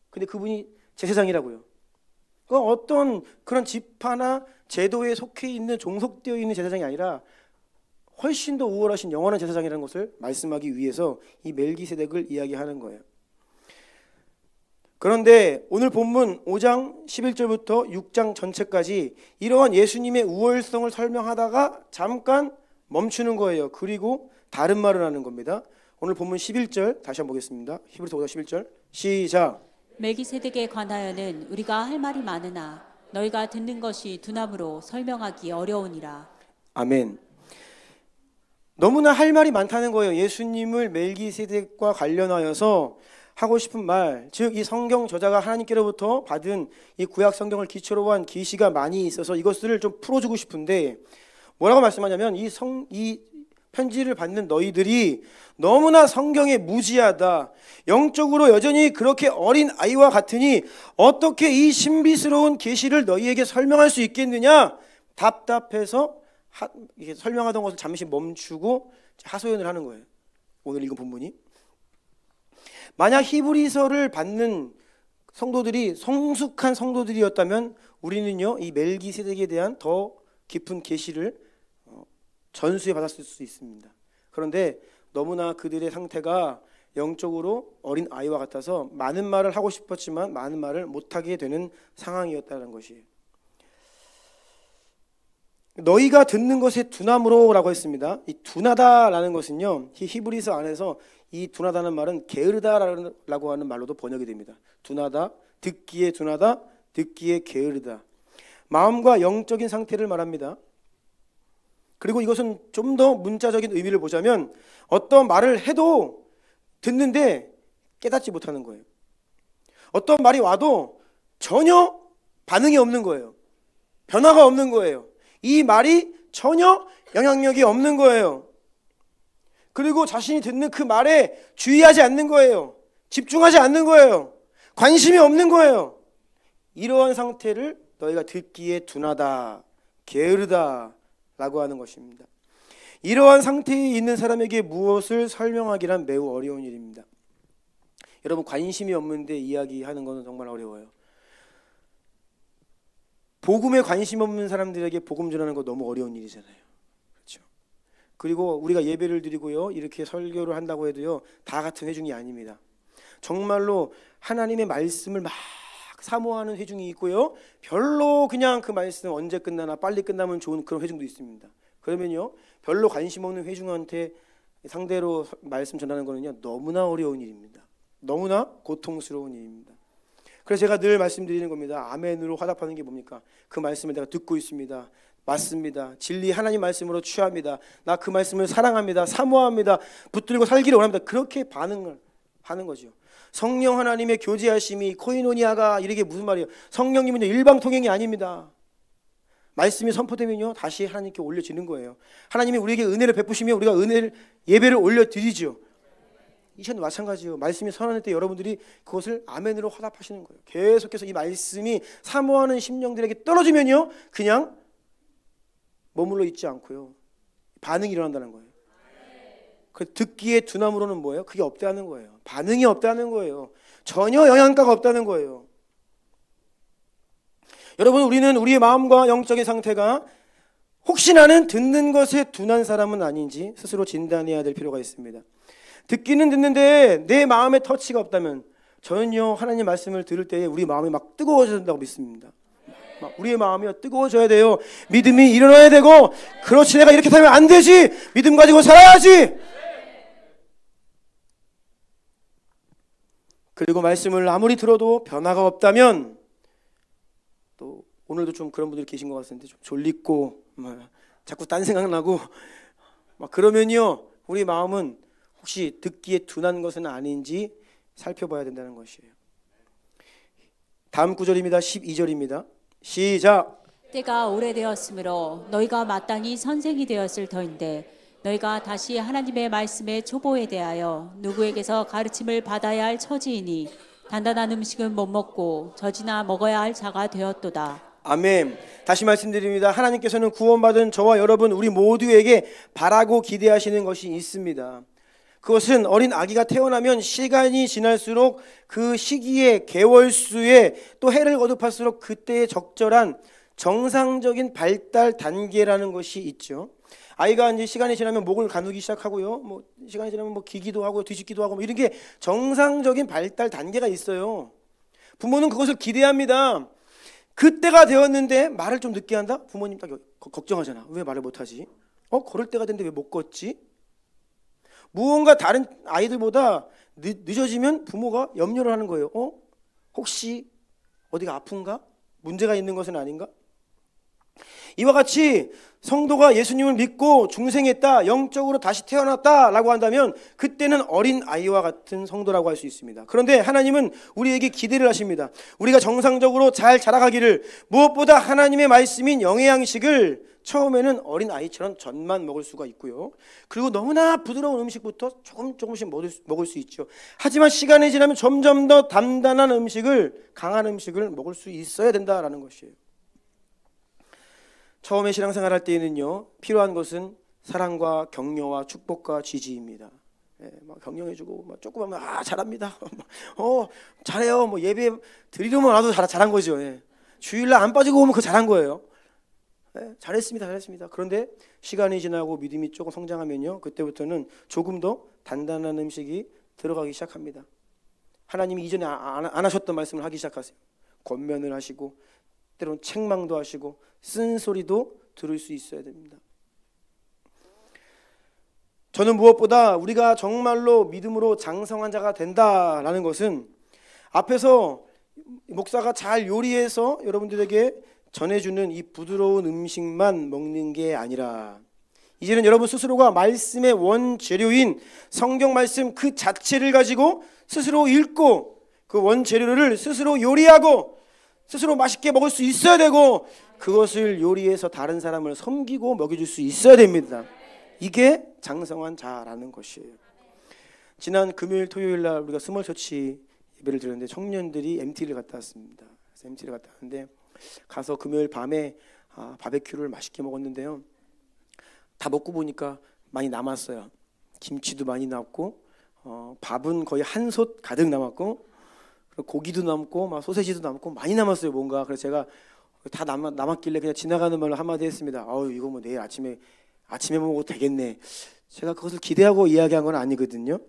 근데 그분이 제사장이라고요. 그러니까 어떤 그런 지파나 제도에 속해 있는 종속되어 있는 제사장이 아니라 훨씬 더 우월하신 영원한 제사장이라는 것을 말씀하기 위해서 이 멜기세덱을 이야기하는 거예요. 그런데 오늘 본문 5장 11절부터 6장 전체까지 이러한 예수님의 우월성을 설명하다가 잠깐 멈추는 거예요. 그리고 다른 말을 하는 겁니다. 오늘 본문 11절 다시 한번 보겠습니다. 히브리서 5장 11절 시작. 멜기세덱에 관하여는 우리가 할 말이 많으나 너희가 듣는 것이 두나무로 설명하기 어려우니라. 아멘. 너무나 할 말이 많다는 거예요. 예수님을 멜기세덱과 관련하여서 하고 싶은 말, 즉 이 성경 저자가 하나님께로부터 받은 이 구약 성경을 기초로 한 계시가 많이 있어서 이것을 좀 풀어주고 싶은데 뭐라고 말씀하냐면 이 편지를 받는 너희들이 너무나 성경에 무지하다, 영적으로 여전히 그렇게 어린 아이와 같으니 어떻게 이 신비스러운 계시를 너희에게 설명할 수 있겠느냐, 답답해서 설명하던 것을 잠시 멈추고 하소연을 하는 거예요. 오늘 읽은 본문이. 만약 히브리서를 받는 성도들이 성숙한 성도들이었다면 우리는요 이 멜기세덱에 대한 더 깊은 계시를 전수해 받았을 수 있습니다. 그런데 너무나 그들의 상태가 영적으로 어린 아이와 같아서 많은 말을 하고 싶었지만 많은 말을 못하게 되는 상황이었다는 것이에요. 너희가 듣는 것에 두나무로라고 했습니다. 이 두나다라는 것은요 이 히브리서 안에서 이 두나다는 말은 게으르다라고 하는 말로도 번역이 됩니다. 두나다, 듣기에 두나다, 듣기에 게으르다. 마음과 영적인 상태를 말합니다. 그리고 이것은 좀 더 문자적인 의미를 보자면 어떤 말을 해도 듣는데 깨닫지 못하는 거예요. 어떤 말이 와도 전혀 반응이 없는 거예요. 변화가 없는 거예요. 이 말이 전혀 영향력이 없는 거예요. 그리고 자신이 듣는 그 말에 주의하지 않는 거예요. 집중하지 않는 거예요. 관심이 없는 거예요. 이러한 상태를 너희가 듣기에 둔하다, 게으르다 라고 하는 것입니다. 이러한 상태에 있는 사람에게 무엇을 설명하기란 매우 어려운 일입니다. 여러분, 관심이 없는데 이야기하는 것은 정말 어려워요. 복음에 관심 없는 사람들에게 복음 전하는 거 너무 어려운 일이잖아요. 그렇죠? 그리고 우리가 예배를 드리고요, 이렇게 설교를 한다고 해도요, 다 같은 회중이 아닙니다. 정말로 하나님의 말씀을 막 사모하는 회중이 있고요, 별로 그냥 그 말씀 언제 끝나나 빨리 끝나면 좋은 그런 회중도 있습니다. 그러면요, 별로 관심 없는 회중한테 상대로 말씀 전하는 거는요, 너무나 어려운 일입니다. 너무나 고통스러운 일입니다. 그래서 제가 늘 말씀드리는 겁니다. 아멘으로 화답하는 게 뭡니까? 그 말씀을 내가 듣고 있습니다. 맞습니다. 진리 하나님 말씀으로 취합니다. 나 그 말씀을 사랑합니다. 사모합니다. 붙들고 살기를 원합니다. 그렇게 반응을 하는 거죠. 성령 하나님의 교제하심이 코이노니아가 이게 무슨 말이에요? 성령님은요, 일방통행이 아닙니다. 말씀이 선포되면요, 다시 하나님께 올려지는 거예요. 하나님이 우리에게 은혜를 베푸시면 우리가 은혜를 예배를 올려드리죠. 이전도 마찬가지예요. 말씀이 선언할 때 여러분들이 그것을 아멘으로 화답하시는 거예요. 계속해서 이 말씀이 사모하는 심령들에게 떨어지면요, 그냥 머물러 있지 않고요, 반응이 일어난다는 거예요. 그 듣기에 두나무로는 뭐예요? 그게 없다는 거예요. 반응이 없다는 거예요. 전혀 영향가가 없다는 거예요. 여러분, 우리는 우리의 마음과 영적인 상태가 혹시 나는 듣는 것에 둔한 사람은 아닌지 스스로 진단해야 될 필요가 있습니다. 듣기는 듣는데 내 마음에 터치가 없다면 저는요, 하나님 말씀을 들을 때 우리 마음이 막 뜨거워져야 된다고 믿습니다. 막 우리의 마음이 뜨거워져야 돼요. 믿음이 일어나야 되고, 그렇지, 내가 이렇게 살면 안 되지, 믿음 가지고 살아야지. 그리고 말씀을 아무리 들어도 변화가 없다면, 또 오늘도 좀 그런 분들이 계신 것 같은데 좀 졸리고 자꾸 딴 생각나고 막 그러면요, 우리 마음은 혹시 듣기에 둔한 것은 아닌지 살펴봐야 된다는 것이에요. 다음 구절입니다. 12절입니다. 시작. 때가 오래되었으므로 너희가 마땅히 선생이 되었을 터인데 너희가 다시 하나님의 말씀의 초보에 대하여 누구에게서 가르침을 받아야 할 처지이니 단단한 음식은 못 먹고 젖이나 먹어야 할 자가 되었도다. 아멘. 다시 말씀드립니다. 하나님께서는 구원받은 저와 여러분 우리 모두에게 바라고 기대하시는 것이 있습니다. 그것은 어린 아기가 태어나면 시간이 지날수록 그 시기에, 개월수에, 또 해를 거듭할수록 그때의 적절한 정상적인 발달 단계라는 것이 있죠. 아이가 이제 시간이 지나면 목을 가누기 시작하고요. 뭐 시간이 지나면 뭐 기기도 하고 뒤집기도 하고 뭐 이런 게 정상적인 발달 단계가 있어요. 부모는 그것을 기대합니다. 그때가 되었는데 말을 좀 늦게 한다? 부모님 딱 걱정하잖아. 왜 말을 못하지? 걸을 때가 됐는데 왜 못 걷지? 무언가 다른 아이들보다 늦어지면 부모가 염려를 하는 거예요. 혹시 어디가 아픈가? 문제가 있는 것은 아닌가? 이와 같이 성도가 예수님을 믿고 중생했다, 영적으로 다시 태어났다라고 한다면 그때는 어린 아이와 같은 성도라고 할 수 있습니다. 그런데 하나님은 우리에게 기대를 하십니다. 우리가 정상적으로 잘 자라가기를, 무엇보다 하나님의 말씀인 영의 양식을 처음에는 어린 아이처럼 젖만 먹을 수가 있고요. 그리고 너무나 부드러운 음식부터 조금씩 먹을 수 있죠. 하지만 시간이 지나면 점점 더 단단한 음식을, 강한 음식을 먹을 수 있어야 된다라는 것이에요. 처음에 신앙생활할 때에는요, 필요한 것은 사랑과 격려와 축복과 지지입니다. 막 격려해주고, 막 조금 하면 잘합니다. 잘해요. 뭐 예배 드리려면 와도 잘한 거죠. 주일날 안 빠지고 오면 그거 잘한 거예요. 잘했습니다. 그런데 시간이 지나고 믿음이 조금 성장하면요, 그때부터는 조금 더 단단한 음식이 들어가기 시작합니다. 하나님이 이전에 안 하셨던 말씀을 하기 시작하세요. 권면을 하시고, 때로는 책망도 하시고, 쓴소리도 들을 수 있어야 됩니다. 저는 무엇보다 우리가 정말로 믿음으로 장성한 자가 된다라는 것은 앞에서 목사가 잘 요리해서 여러분들에게 전해주는 이 부드러운 음식만 먹는 게 아니라, 이제는 여러분 스스로가 말씀의 원재료인 성경 말씀 그 자체를 가지고 스스로 읽고, 그 원재료를 스스로 요리하고 스스로 맛있게 먹을 수 있어야 되고, 그것을 요리해서 다른 사람을 섬기고 먹여줄 수 있어야 됩니다. 이게 장성한 자라는 것이에요. 지난 금요일 토요일 날 우리가 스몰 처치 예배를 드렸는데 청년들이 MT를 갔다 왔습니다. 그래서 MT를 갔다 왔는데 가서 금요일 밤에 바베큐를 맛있게 먹었는데요, 다 먹고 보니까 많이 남았어요. 김치도 많이 남고, 밥은 거의 한 솥 가득 남았고, 고기도 남고, 막 소세지도 남고 많이 남았어요, 뭔가. 그래서 제가 다 남았길래 그냥 지나가는 말로 한마디 했습니다. 이거 뭐 내일 아침에 먹어도 되겠네. 제가 그것을 기대하고 이야기한 건 아니거든요.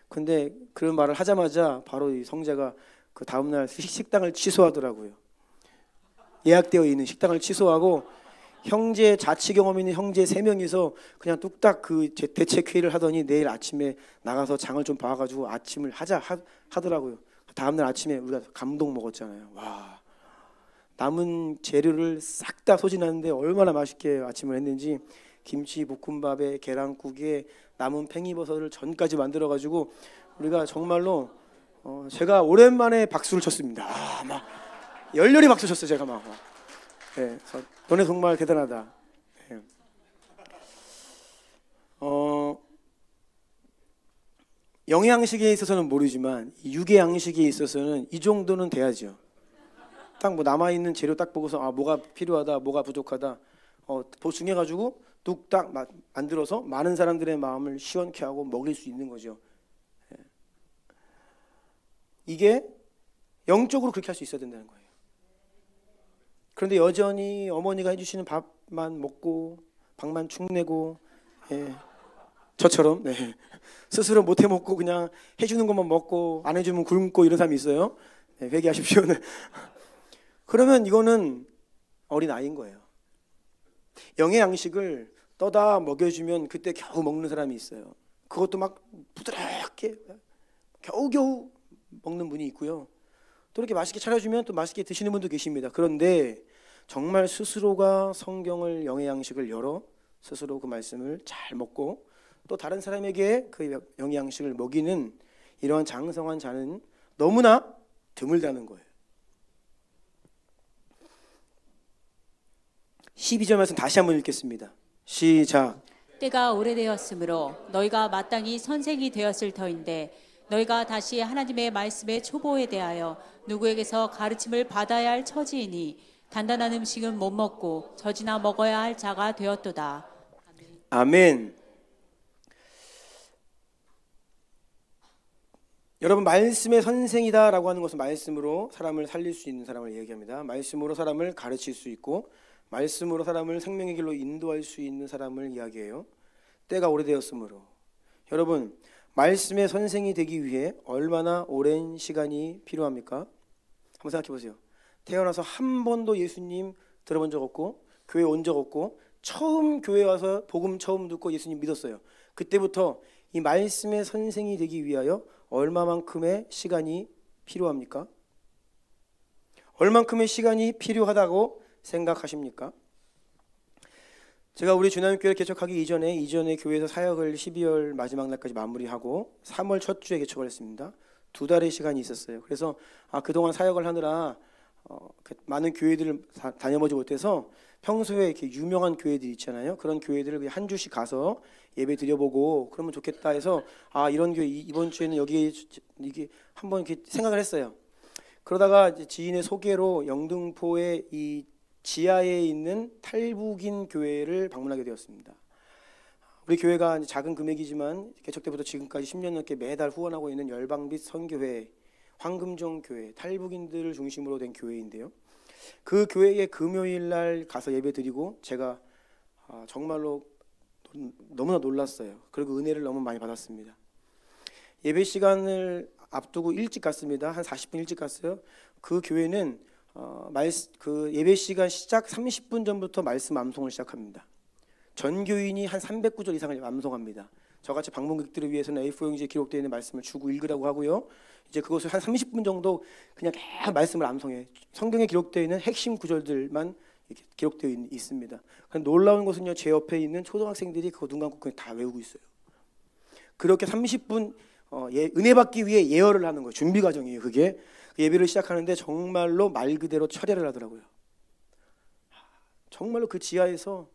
근데 그런 말을 하자마자 바로 이 성자가 그 다음날 식당을 취소하더라고요. 예약되어 있는 식당을 취소하고, 형제, 자치 경험 있는 형제 3명이서 그냥 뚝딱 그 대책회의를 하더니 내일 아침에 나가서 장을 좀 봐가지고 아침을 하더라고요. 다음날 아침에 우리가 감동 먹었잖아요. 와, 남은 재료를 싹 다 소진하는데 얼마나 맛있게 아침을 했는지, 김치 볶음밥에 계란국에 남은 팽이버섯을 전까지 만들어가지고 우리가 정말로 제가 오랜만에 박수를 쳤습니다. 막 열렬히 박수 쳤어요, 제가 막. 너네 정말 대단하다. 영의 양식에 있어서는 모르지만 육의 양식에 있어서는 이 정도는 돼야죠. 딱 뭐 남아있는 재료 딱 보고서 뭐가 필요하다, 뭐가 부족하다 보충해가지고 뚝딱 만들어서 많은 사람들의 마음을 시원케 하고 먹일 수 있는 거죠. 이게 영적으로 그렇게 할 수 있어야 된다는 거예요. 그런데 여전히 어머니가 해주시는 밥만 먹고 방만 축내고, 저처럼 스스로 못 해먹고 그냥 해주는 것만 먹고 안 해주면 굶고 이런 사람이 있어요. 회개하십시오. 그러면 이거는 어린 아이인 거예요. 영의 양식을 떠다 먹여주면 그때 겨우 먹는 사람이 있어요. 그것도 막 부드럽게 겨우겨우 먹는 분이 있고요. 또 이렇게 맛있게 차려주면 또 맛있게 드시는 분도 계십니다. 그런데 정말 스스로가 성경을, 영의 양식을 열어 스스로 그 말씀을 잘 먹고 또 다른 사람에게 그 영의 양식을 먹이는 이러한 장성한 자는 너무나 드물다는 거예요. 12절 말씀 다시 한번 읽겠습니다. 시작. 때가 오래되었으므로 너희가 마땅히 선생이 되었을 터인데 너희가 다시 하나님의 말씀의 초보에 대하여 누구에게서 가르침을 받아야 할 처지이니 단단한 음식은 못 먹고 젖이나 먹어야 할 자가 되었도다. 아멘. 여러분, 말씀의 선생이다라고 하는 것은 말씀으로 사람을 살릴 수 있는 사람을 얘기합니다. 말씀으로 사람을 가르칠 수 있고 말씀으로 사람을 생명의 길로 인도할 수 있는 사람을 이야기해요. 때가 오래되었으므로. 여러분, 말씀의 선생이 되기 위해 얼마나 오랜 시간이 필요합니까? 한번 생각해 보세요. 태어나서 한 번도 예수님 들어본 적 없고 교회 온 적 없고 처음 교회 와서 복음 처음 듣고 예수님 믿었어요. 그때부터 이 말씀의 선생이 되기 위하여 얼마만큼의 시간이 필요합니까? 얼만큼의 시간이 필요하다고 생각하십니까? 제가 우리 주남교회를 개척하기 이전에 교회에서 사역을 12월 마지막 날까지 마무리하고 3월 첫 주에 개척을 했습니다. 2달의 시간이 있었어요. 그래서 그동안 사역을 하느라 많은 교회들을 다녀보지 못해서 평소에 이렇게 유명한 교회들 있잖아요. 그런 교회들을 한 주씩 가서 예배 드려보고 그러면 좋겠다 해서 이런 교회 이번 주에는 여기 이게 한번 이렇게 생각을 했어요. 그러다가 이제 지인의 소개로 영등포의 이 지하에 있는 탈북인 교회를 방문하게 되었습니다. 우리 교회가 작은 금액이지만 개척 때부터 지금까지 10년 넘게 매달 후원하고 있는 열방빛 선교회, 황금종 교회, 탈북인들을 중심으로 된 교회인데요. 그 교회에 금요일 날 가서 예배 드리고 제가 정말로 너무나 놀랐어요. 그리고 은혜를 너무 많이 받았습니다. 예배 시간을 앞두고 일찍 갔습니다. 한 40분 일찍 갔어요. 그 교회는 그 예배 시간 시작 30분 전부터 말씀 암송을 시작합니다. 전교인이 한 300구절 이상을 암송합니다. 저같이 방문객들을 위해서는 A4 용지에 기록되어 있는 말씀을 주고 읽으라고 하고요. 이제 그것을 한 30분 정도 그냥 계속 말씀을 암송해. 성경에 기록되어 있는 핵심 구절들만 이렇게 기록되어 있습니다. 놀라운 것은요, 제 옆에 있는 초등학생들이 그거 눈 감고 그냥 다 외우고 있어요. 그렇게 30분 은혜 받기 위해 예열을 하는 거예요. 준비 과정이에요. 그게 예배를 시작하는데 정말로 말 그대로 철야를 하더라고요. 정말로 그 지하에서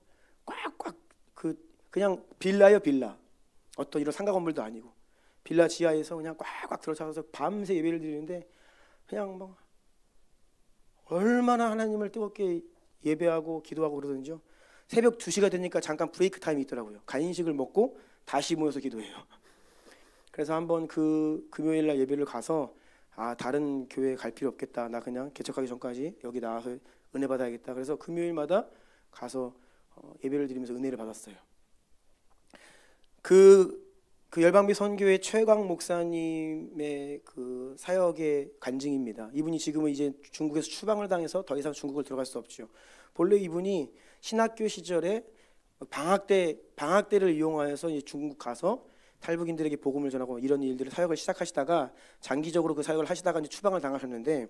꽉꽉 그냥 빌라요, 빌라. 어떤 이런 상가 건물도 아니고 빌라 지하에서 그냥 꽉꽉 들어차서 밤새 예배를 드리는데 그냥 뭐 얼마나 하나님을 뜨겁게 예배하고 기도하고 그러든지요. 새벽 2시가 되니까 잠깐 브레이크 타임이 있더라고요. 간식을 먹고 다시 모여서 기도해요. 그래서 한번 그 금요일 날 예배를 가서 다른 교회 갈 필요 없겠다. 나 그냥 개척하기 전까지 여기 나와서 은혜 받아야겠다. 그래서 금요일마다 가서 예배를 드리면서 은혜를 받았어요. 그 열방비 선교회 최광 목사님의 그 사역의 간증입니다. 이분이 지금은 이제 중국에서 추방을 당해서 더 이상 중국을 들어갈 수 없죠. 본래 이분이 신학교 시절에 방학 때를 이용하여서 이제 중국 가서 탈북인들에게 복음을 전하고 이런 일들을 사역을 시작하시다가 장기적으로 그 사역을 하시다가 이제 추방을 당하셨는데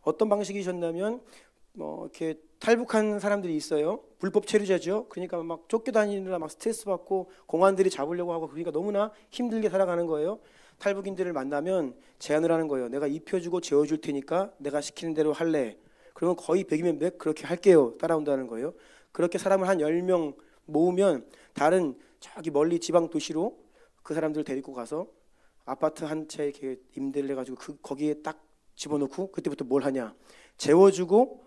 어떤 방식이셨냐면 이렇게 탈북한 사람들이 있어요. 불법 체류자죠. 그러니까 막 쫓겨다니느라 막 스트레스 받고 공안들이 잡으려고 하고 그러니까 너무나 힘들게 살아가는 거예요. 탈북인들을 만나면 제안을 하는 거예요. 내가 입혀주고 재워줄 테니까 내가 시키는 대로 할래. 그러면 거의 100이면 100 그렇게 할게요. 따라온다는 거예요. 그렇게 사람을 한 10명 모으면 다른 저기 멀리 지방 도시로 그 사람들을 데리고 가서 아파트 한 채 이렇게 임대를 해가지고 거기에 딱 집어넣고 그때부터 뭘 하냐? 재워주고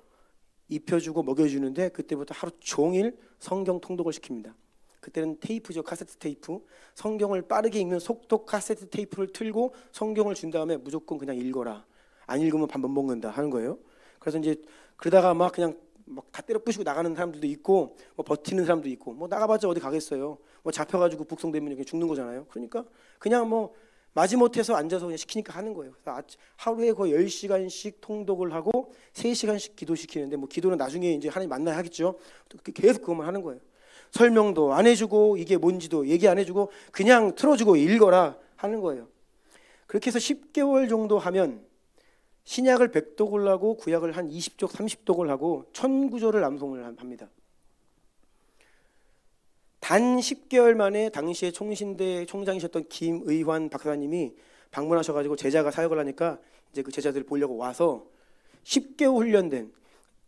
입혀주고 먹여주는데 그때부터 하루 종일 성경 통독을 시킵니다. 그때는 테이프죠, 카세트 테이프. 성경을 빠르게 읽는 속독 카세트 테이프를 틀고 성경을 준 다음에 무조건 그냥 읽어라. 안 읽으면 밥 못 먹는다 하는 거예요. 그래서 이제 그러다가 막 그냥 막 다 때려 부시고 나가는 사람들도 있고 뭐 버티는 사람도 있고 뭐 나가봤자 어디 가겠어요. 뭐 잡혀가지고 북송되면 그냥 죽는 거잖아요. 그러니까 그냥 뭐 마지못해서 앉아서 그냥 시키니까 하는 거예요. 그래서 하루에 거의 10시간씩 통독을 하고 3시간씩 기도시키는데 뭐 기도는 나중에 이제 하나님 만나야 하겠죠. 계속 그것만 하는 거예요. 설명도 안 해주고 이게 뭔지도 얘기 안 해주고 그냥 틀어주고 읽어라 하는 거예요. 그렇게 해서 10개월 정도 하면 신약을 100독을 하고 구약을 한 20쪽 30독을 하고 1000구절을 암송을 합니다. 단 10개월 만에 당시에 총신대 총장이셨던 김의환 박사님이 방문하셔가지고 제자가 사역을 하니까 이제 그 제자들을 보려고 와서 10개월 훈련된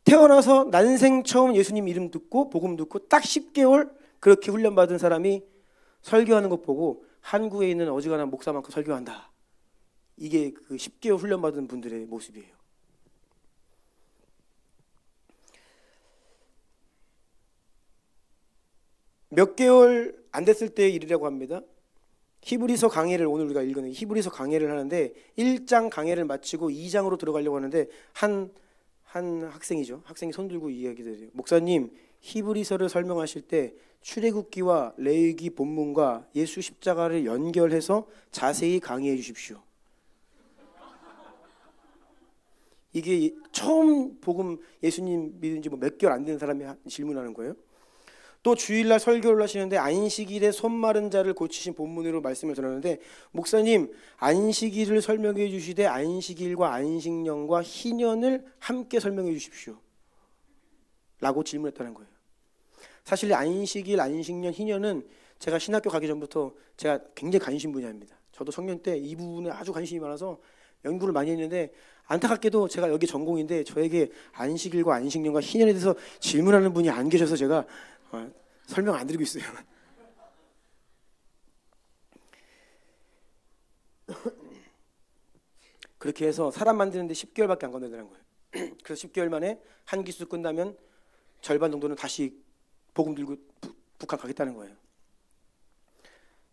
태어나서 난생 처음 예수님 이름 듣고 복음 듣고 딱 10개월 그렇게 훈련받은 사람이 설교하는 것 보고 한국에 있는 어지간한 목사만큼 설교한다. 이게 그 10개월 훈련받은 분들의 모습이에요. 몇 개월 안 됐을 때의 일이라고 합니다. 히브리서 강해를 오늘 우리가 읽는 히브리서 강해를 하는데 1장 강해를 마치고 2장으로 들어가려고 하는데 한 한 학생이죠. 학생이 손 들고 이야기를 해요. 목사님, 히브리서를 설명하실 때 출애굽기와 레위기 본문과 예수 십자가를 연결해서 자세히 강의해 주십시오. 이게 처음 복음 예수님 믿은 지 몇 개월 안 되는 사람이 질문하는 거예요. 또 주일날 설교를 하시는데 안식일에 손 마른 자를 고치신 본문으로 말씀을 전하는데 목사님 안식일을 설명해 주시되 안식일과 안식년과 희년을 함께 설명해 주십시오 라고 질문했다는 거예요. 사실 안식일, 안식년, 희년은 제가 신학교 가기 전부터 제가 굉장히 관심 분야입니다. 저도 청년 때 이 부분에 아주 관심이 많아서 연구를 많이 했는데 안타깝게도 제가 여기 전공인데 저에게 안식일과 안식년과 희년에 대해서 질문하는 분이 안 계셔서 제가 설명 안 드리고 있어요. 그렇게 해서 사람 만드는데 10개월밖에 안 걸린다는 거예요. 그래서 10개월 만에 한 기수 끝나면 절반 정도는 다시 복음 들고 북한 가겠다는 거예요.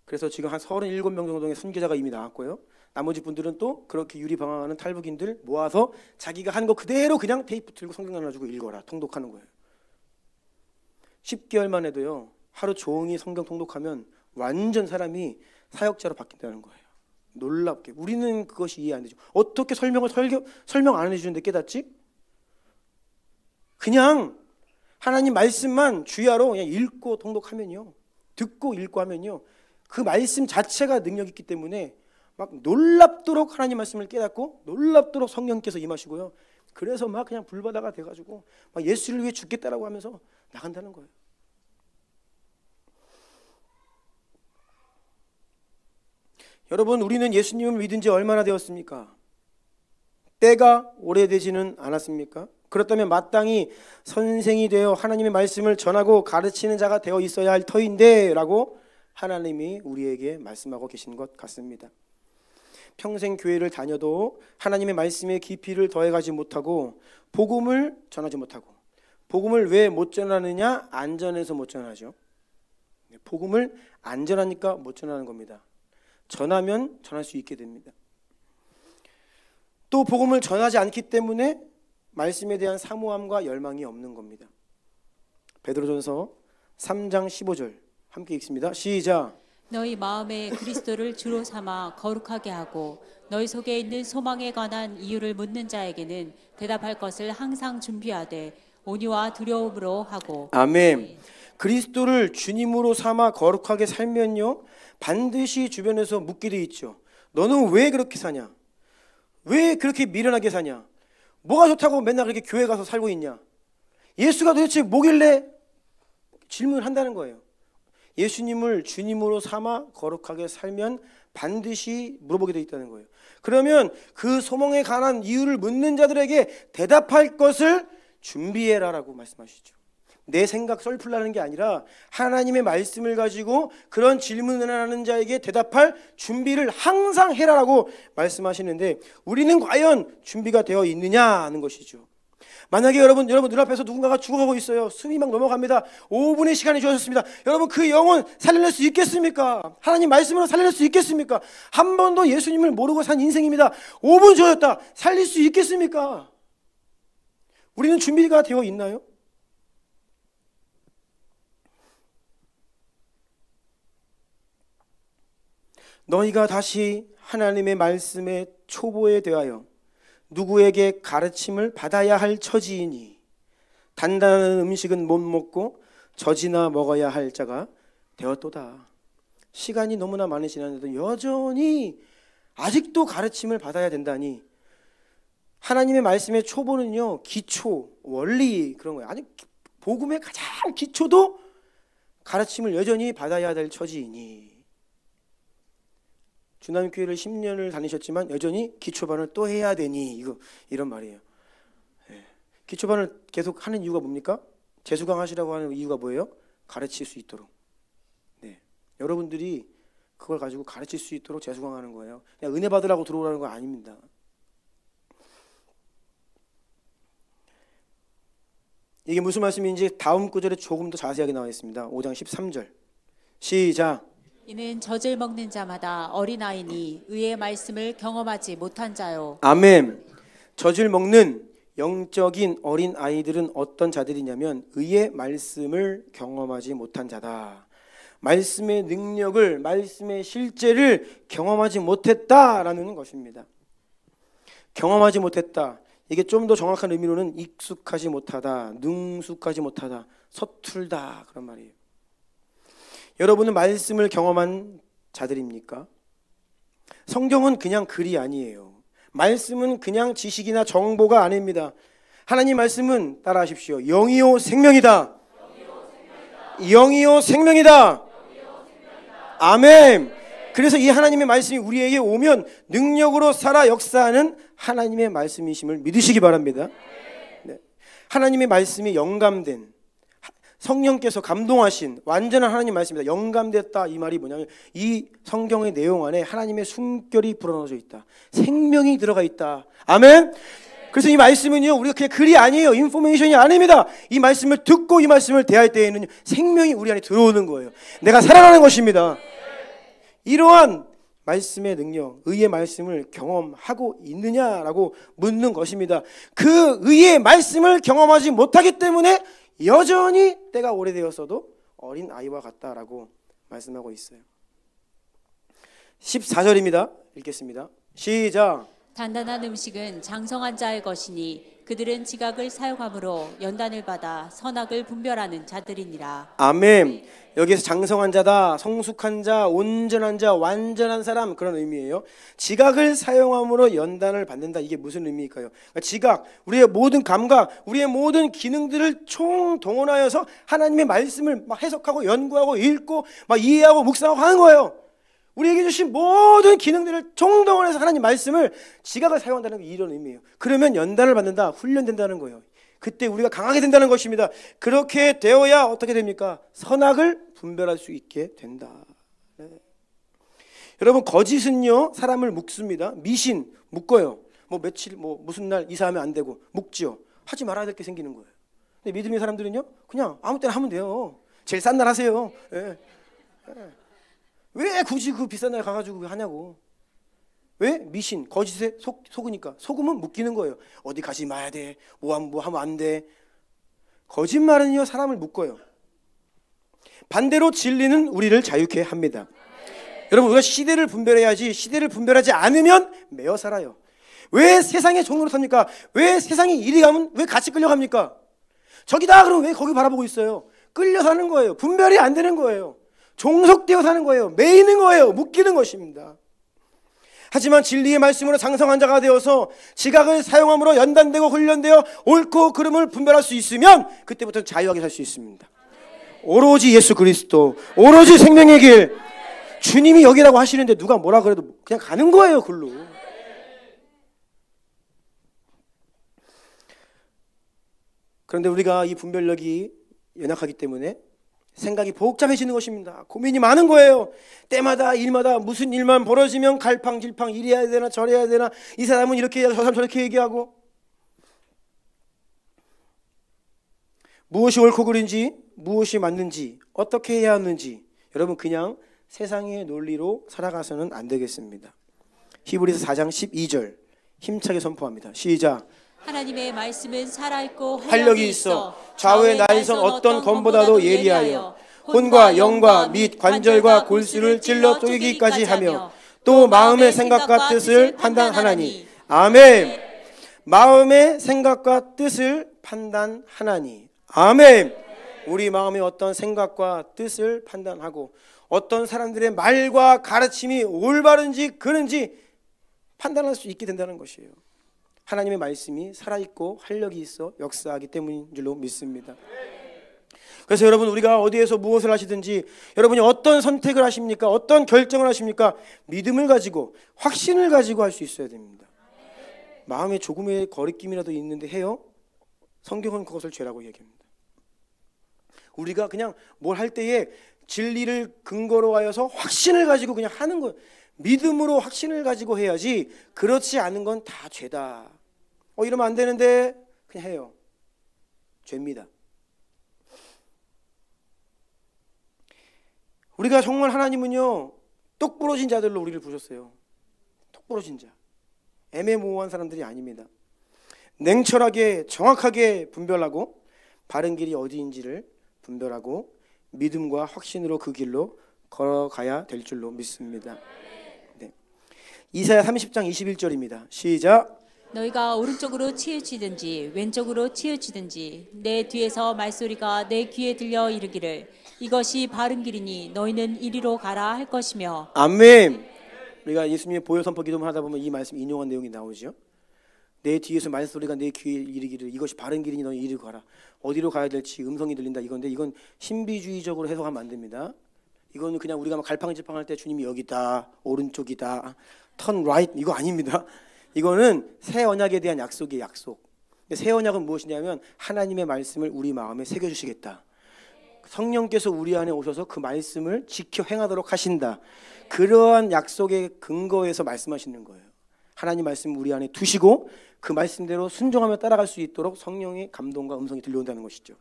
그래서 지금 한 37명 정도의 선교자가 이미 나왔고요. 나머지 분들은 또 그렇게 유리방황하는 탈북인들 모아서 자기가 한 거 그대로 그냥 테이프 틀고 성경 나눠주고 읽어라 통독하는 거예요. 10개월 만에도요. 하루 종일 성경 통독하면 완전 사람이 사역자로 바뀐다는 거예요. 놀랍게. 우리는 그것이 이해 안 되죠. 어떻게 설명 안 해주는데 깨닫지? 그냥 하나님 말씀만 주야로 그냥 읽고 통독하면요. 듣고 읽고 하면요. 그 말씀 자체가 능력이 있기 때문에 막 놀랍도록 하나님 말씀을 깨닫고 놀랍도록 성령께서 임하시고요. 그래서 막 그냥 불바다가 돼가지고 막 예수를 위해 죽겠다라고 하면서 나간다는 거예요. 여러분, 우리는 예수님을 믿은 지 얼마나 되었습니까? 때가 오래되지는 않았습니까? 그렇다면 마땅히 선생이 되어 하나님의 말씀을 전하고 가르치는 자가 되어 있어야 할 터인데 라고 하나님이 우리에게 말씀하고 계신 것 같습니다. 평생 교회를 다녀도 하나님의 말씀의 깊이를 더해가지 못하고 복음을 전하지 못하고 복음을 왜 못 전하느냐? 안전해서 못 전하죠. 복음을 안전하니까 못 전하는 겁니다. 전하면 전할 수 있게 됩니다. 또 복음을 전하지 않기 때문에 말씀에 대한 사모함과 열망이 없는 겁니다. 베드로전서 3장 15절 함께 읽습니다. 시작. 너희 마음에 그리스도를 주로 삼아 거룩하게 하고 너희 속에 있는 소망에 관한 이유를 묻는 자에게는 대답할 것을 항상 준비하되 온유와 두려움으로 하고. 아멘. 그리스도를 주님으로 삼아 거룩하게 살면요 반드시 주변에서 묻게 돼 있죠. 너는 왜 그렇게 사냐? 왜 그렇게 미련하게 사냐? 뭐가 좋다고 맨날 그렇게 교회 가서 살고 있냐? 예수가 도대체 뭐길래? 질문을 한다는 거예요. 예수님을 주님으로 삼아 거룩하게 살면 반드시 물어보게 돼 있다는 거예요. 그러면 그 소망에 관한 이유를 묻는 자들에게 대답할 것을 준비해라라고 말씀하시죠. 내 생각 썰풀라는 게 아니라 하나님의 말씀을 가지고 그런 질문을 하는 자에게 대답할 준비를 항상 해라라고 말씀하시는데 우리는 과연 준비가 되어 있느냐 하는 것이죠. 만약에 여러분 눈앞에서 누군가가 죽어가고 있어요. 숨이 막 넘어갑니다. 5분의 시간이 주어졌습니다. 여러분 그 영혼 살려낼 수 있겠습니까? 하나님 말씀으로 살려낼 수 있겠습니까? 한 번도 예수님을 모르고 산 인생입니다. 5분 주어졌다. 살릴 수 있겠습니까? 우리는 준비가 되어 있나요? 너희가 다시 하나님의 말씀에 초보에 대하여 누구에게 가르침을 받아야 할 처지이니 단단한 음식은 못 먹고 젖이나 먹어야 할 자가 되었도다. 시간이 너무나 많이 지났는데도 여전히 아직도 가르침을 받아야 된다니. 하나님의 말씀의 초보는요 기초, 원리 그런 거예요. 아니 복음의 가장 기초도 가르침을 여전히 받아야 될 처지이니. 주남교회를 10년을 다니셨지만 여전히 기초반을 또 해야 되니 이런 말이에요. 기초반을 계속 하는 이유가 뭡니까? 재수강 하시라고 하는 이유가 뭐예요? 가르칠 수 있도록. 네. 여러분들이 그걸 가지고 가르칠 수 있도록 재수강하는 거예요. 그냥 은혜 받으라고 들어오라는 거 아닙니다. 이게 무슨 말씀인지 다음 구절에 조금 더 자세하게 나와 있습니다. 5장 13절 시작. 이는 젖을 먹는 자마다 어린아이니 의의 말씀을 경험하지 못한 자요. 아멘. 젖을 먹는 영적인 어린 아이들은 어떤 자들이냐면 의의 말씀을 경험하지 못한 자다. 말씀의 능력을, 말씀의 실제를 경험하지 못했다라는 것입니다. 경험하지 못했다. 이게 좀 더 정확한 의미로는 익숙하지 못하다, 능숙하지 못하다, 서툴다 그런 말이에요. 여러분은 말씀을 경험한 자들입니까? 성경은 그냥 글이 아니에요. 말씀은 그냥 지식이나 정보가 아닙니다. 하나님 말씀은 따라하십시오. 영이요 생명이다. 영이요 생명이다. 아멘. 그래서 이 하나님의 말씀이 우리에게 오면 능력으로 살아 역사하는 하나님의 말씀이심을 믿으시기 바랍니다. 네. 하나님의 말씀이 영감된, 성령께서 감동하신 완전한 하나님 말씀입니다. 영감됐다 이 말이 뭐냐면 이 성경의 내용 안에 하나님의 숨결이 불어넣어져 있다. 생명이 들어가 있다. 아멘. 그래서 이 말씀은요 우리가 그냥 글이 아니에요. 인포메이션이 아닙니다. 이 말씀을 듣고 이 말씀을 대할 때에는 생명이 우리 안에 들어오는 거예요. 내가 살아나는 것입니다. 이러한 말씀의 능력, 의의 말씀을 경험하고 있느냐라고 묻는 것입니다. 그 의의 말씀을 경험하지 못하기 때문에 여전히 때가 오래되었어도 어린 아이와 같다라고 말씀하고 있어요. 14절입니다. 읽겠습니다. 시작. 단단한 음식은 장성한 자의 것이니 그들은 지각을 사용함으로 연단을 받아 선악을 분별하는 자들이니라. 아멘. 여기에서 장성한 자다, 성숙한 자, 온전한 자, 완전한 사람 그런 의미예요. 지각을 사용함으로 연단을 받는다. 이게 무슨 의미일까요? 그러니까 지각, 우리의 모든 감각, 우리의 모든 기능들을 총동원하여서 하나님의 말씀을 막 해석하고 연구하고 읽고 막 이해하고 묵상하고 하는 거예요. 우리에게 주신 모든 기능들을 총동원해서 하나님 말씀을 지각을 사용한다는 게 이런 의미예요. 그러면 연단을 받는다, 훈련된다는 거예요. 그때 우리가 강하게 된다는 것입니다. 그렇게 되어야 어떻게 됩니까? 선악을 분별할 수 있게 된다. 네. 여러분 거짓은요 사람을 묶습니다. 미신 묶어요. 뭐 며칠 무슨 날 이사하면 안 되고 묶지요. 하지 말아야 될 게 생기는 거예요. 근데 믿음의 사람들은요 그냥 아무 때나 하면 돼요. 제일 싼 날 하세요. 네. 네. 왜 굳이 그 비싼 날 가가지고 하냐고. 왜? 미신, 거짓에 속으니까. 속으면 묶이는 거예요. 어디 가지 마야 돼. 뭐 하면 안 돼. 거짓말은요 사람을 묶어요. 반대로 진리는 우리를 자유케 합니다. 여러분 우리가 시대를 분별해야지, 시대를 분별하지 않으면 매어 살아요. 왜 세상의 종로로 삽니까? 왜 세상이 이리 가면 왜 같이 끌려갑니까? 저기다 그러면 왜 거기 바라보고 있어요? 끌려 사는 거예요. 분별이 안 되는 거예요. 종속되어 사는 거예요. 매이는 거예요. 묶이는 것입니다. 하지만 진리의 말씀으로 장성한 자가 되어서 지각을 사용함으로 연단되고 훈련되어 옳고 그름을 분별할 수 있으면 그때부터 자유하게 살 수 있습니다. 오로지 예수 그리스도, 오로지 생명의 길. 주님이 여기라고 하시는데 누가 뭐라 그래도 그냥 가는 거예요. 글로. 그런데 우리가 이 분별력이 연약하기 때문에 생각이 복잡해지는 것입니다. 고민이 많은 거예요. 때마다 일마다 무슨 일만 벌어지면 갈팡질팡 이래야 되나 저래야 되나, 이 사람은 이렇게 얘기하고 저 사람 저렇게 얘기하고, 무엇이 옳고 그른지, 무엇이 맞는지, 어떻게 해야 하는지 여러분 그냥 세상의 논리로 살아가서는 안 되겠습니다. 히브리서 4장 12절 힘차게 선포합니다. 시작. 하나님의 말씀은 살아있고 활력이 있어 좌우의 날선 어떤 검보다도 예리하여 혼과 영과 및 관절과 골수를 찔러 쪼개기까지 하며 또 마음의 생각과 뜻을 판단하나니. 아멘. 마음의 생각과 뜻을 판단하나니. 아멘. 우리 마음의 어떤 생각과 뜻을 판단하고 어떤 사람들의 말과 가르침이 올바른지 그른지 판단할 수 있게 된다는 것이에요. 하나님의 말씀이 살아있고 활력이 있어 역사하기 때문인 줄로 믿습니다. 그래서 여러분 우리가 어디에서 무엇을 하시든지 여러분이 어떤 선택을 하십니까? 어떤 결정을 하십니까? 믿음을 가지고 확신을 가지고 할 수 있어야 됩니다. 마음에 조금의 거리낌이라도 있는데 해요? 성경은 그것을 죄라고 얘기합니다. 우리가 그냥 뭘 할 때에 진리를 근거로 하여서 확신을 가지고 그냥 하는 거예요. 믿음으로 확신을 가지고 해야지 그렇지 않은 건 다 죄다. 이러면 안 되는데 그냥 해요. 죄입니다. 우리가 정말 하나님은요 똑부러진 자들로 우리를 부르셨어요. 똑부러진 자, 애매모호한 사람들이 아닙니다. 냉철하게 정확하게 분별하고 바른 길이 어디인지를 분별하고 믿음과 확신으로 그 길로 걸어가야 될 줄로 믿습니다. 네. 이사야 30장 21절입니다. 시작. 너희가 오른쪽으로 치우치든지 왼쪽으로 치우치든지 내 뒤에서 말소리가 내 귀에 들려 이르기를 이것이 바른 길이니 너희는 이리로 가라 할 것이며. 아멘. 우리가 예수님의 보혈 선포 기도만 하다 보면 이 말씀 인용한 내용이 나오죠. 내 뒤에서 말소리가 내 귀에 이르기를 이것이 바른 길이니 너희 이리로 가라. 어디로 가야 될지 음성이 들린다 이건데 이건 신비주의적으로 해석하면 안 됩니다. 이거는 그냥 우리가 막 갈팡질팡할 때 주님이 여기다 오른쪽이다 turn right 이거 아닙니다. 이거는 새 언약에 대한 약속이에요. 약속. 새 언약은 무엇이냐면 하나님의 말씀을 우리 마음에 새겨주시겠다. 성령께서 우리 안에 오셔서 그 말씀을 지켜 행하도록 하신다. 그러한 약속의 근거에서 말씀하시는 거예요. 하나님 말씀 우리 안에 두시고 그 말씀대로 순종하며 따라갈 수 있도록 성령의 감동과 음성이 들려온다는 것이죠.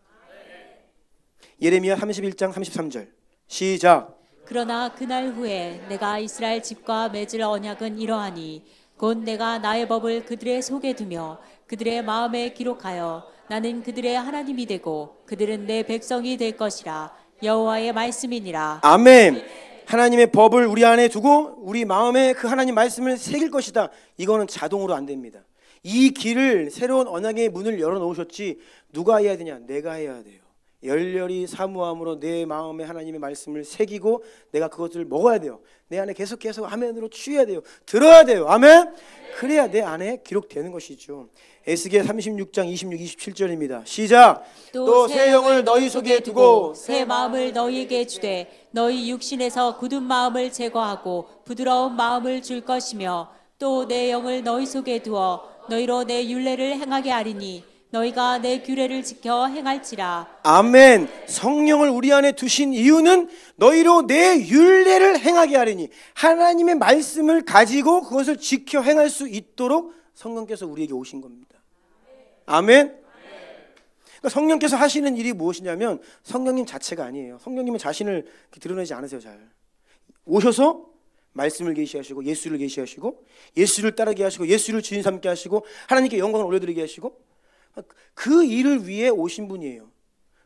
예레미야 31장 33절 시작. 그러나 그날 후에 내가 이스라엘 집과 맺을 언약은 이러하니 곧 내가 나의 법을 그들의 속에 두며 그들의 마음에 기록하여 나는 그들의 하나님이 되고 그들은 내 백성이 될 것이라. 여호와의 말씀이니라. 아멘. 하나님의 법을 우리 안에 두고 우리 마음에 그 하나님 말씀을 새길 것이다. 이거는 자동으로 안 됩니다. 이 길을 새로운 언약의 문을 열어놓으셨지 누가 해야 되냐? 내가 해야 돼요. 열렬히 사모함으로 내 마음에 하나님의 말씀을 새기고 내가 그것을 먹어야 돼요. 내 안에 계속 아멘으로 취해야 돼요. 들어야 돼요. 아멘. 그래야 내 안에 기록되는 것이죠. 에스겔 36장 26, 27절입니다. 시작. 또 새 영을 너희 속에 두고 새 마음을 너희에게 주되 너희 육신에서 굳은 마음을 제거하고 부드러운 마음을 줄 것이며 또 내 영을 너희 속에 두어 너희로 내 율례를 행하게 하리니 너희가 내 규례를 지켜 행할지라. 아멘. 성령을 우리 안에 두신 이유는 너희로 내 율례를 행하게 하리니 하나님의 말씀을 가지고 그것을 지켜 행할 수 있도록 성령께서 우리에게 오신 겁니다. 아멘. 그러니까 성령께서 하시는 일이 무엇이냐면 성령님 자체가 아니에요. 성령님은 자신을 드러내지 않으세요. 잘 오셔서 말씀을 계시하시고 예수를 계시하시고 예수를 따르게 하시고 예수를 주인 삼게 하시고 하나님께 영광을 올려드리게 하시고 그 일을 위해 오신 분이에요.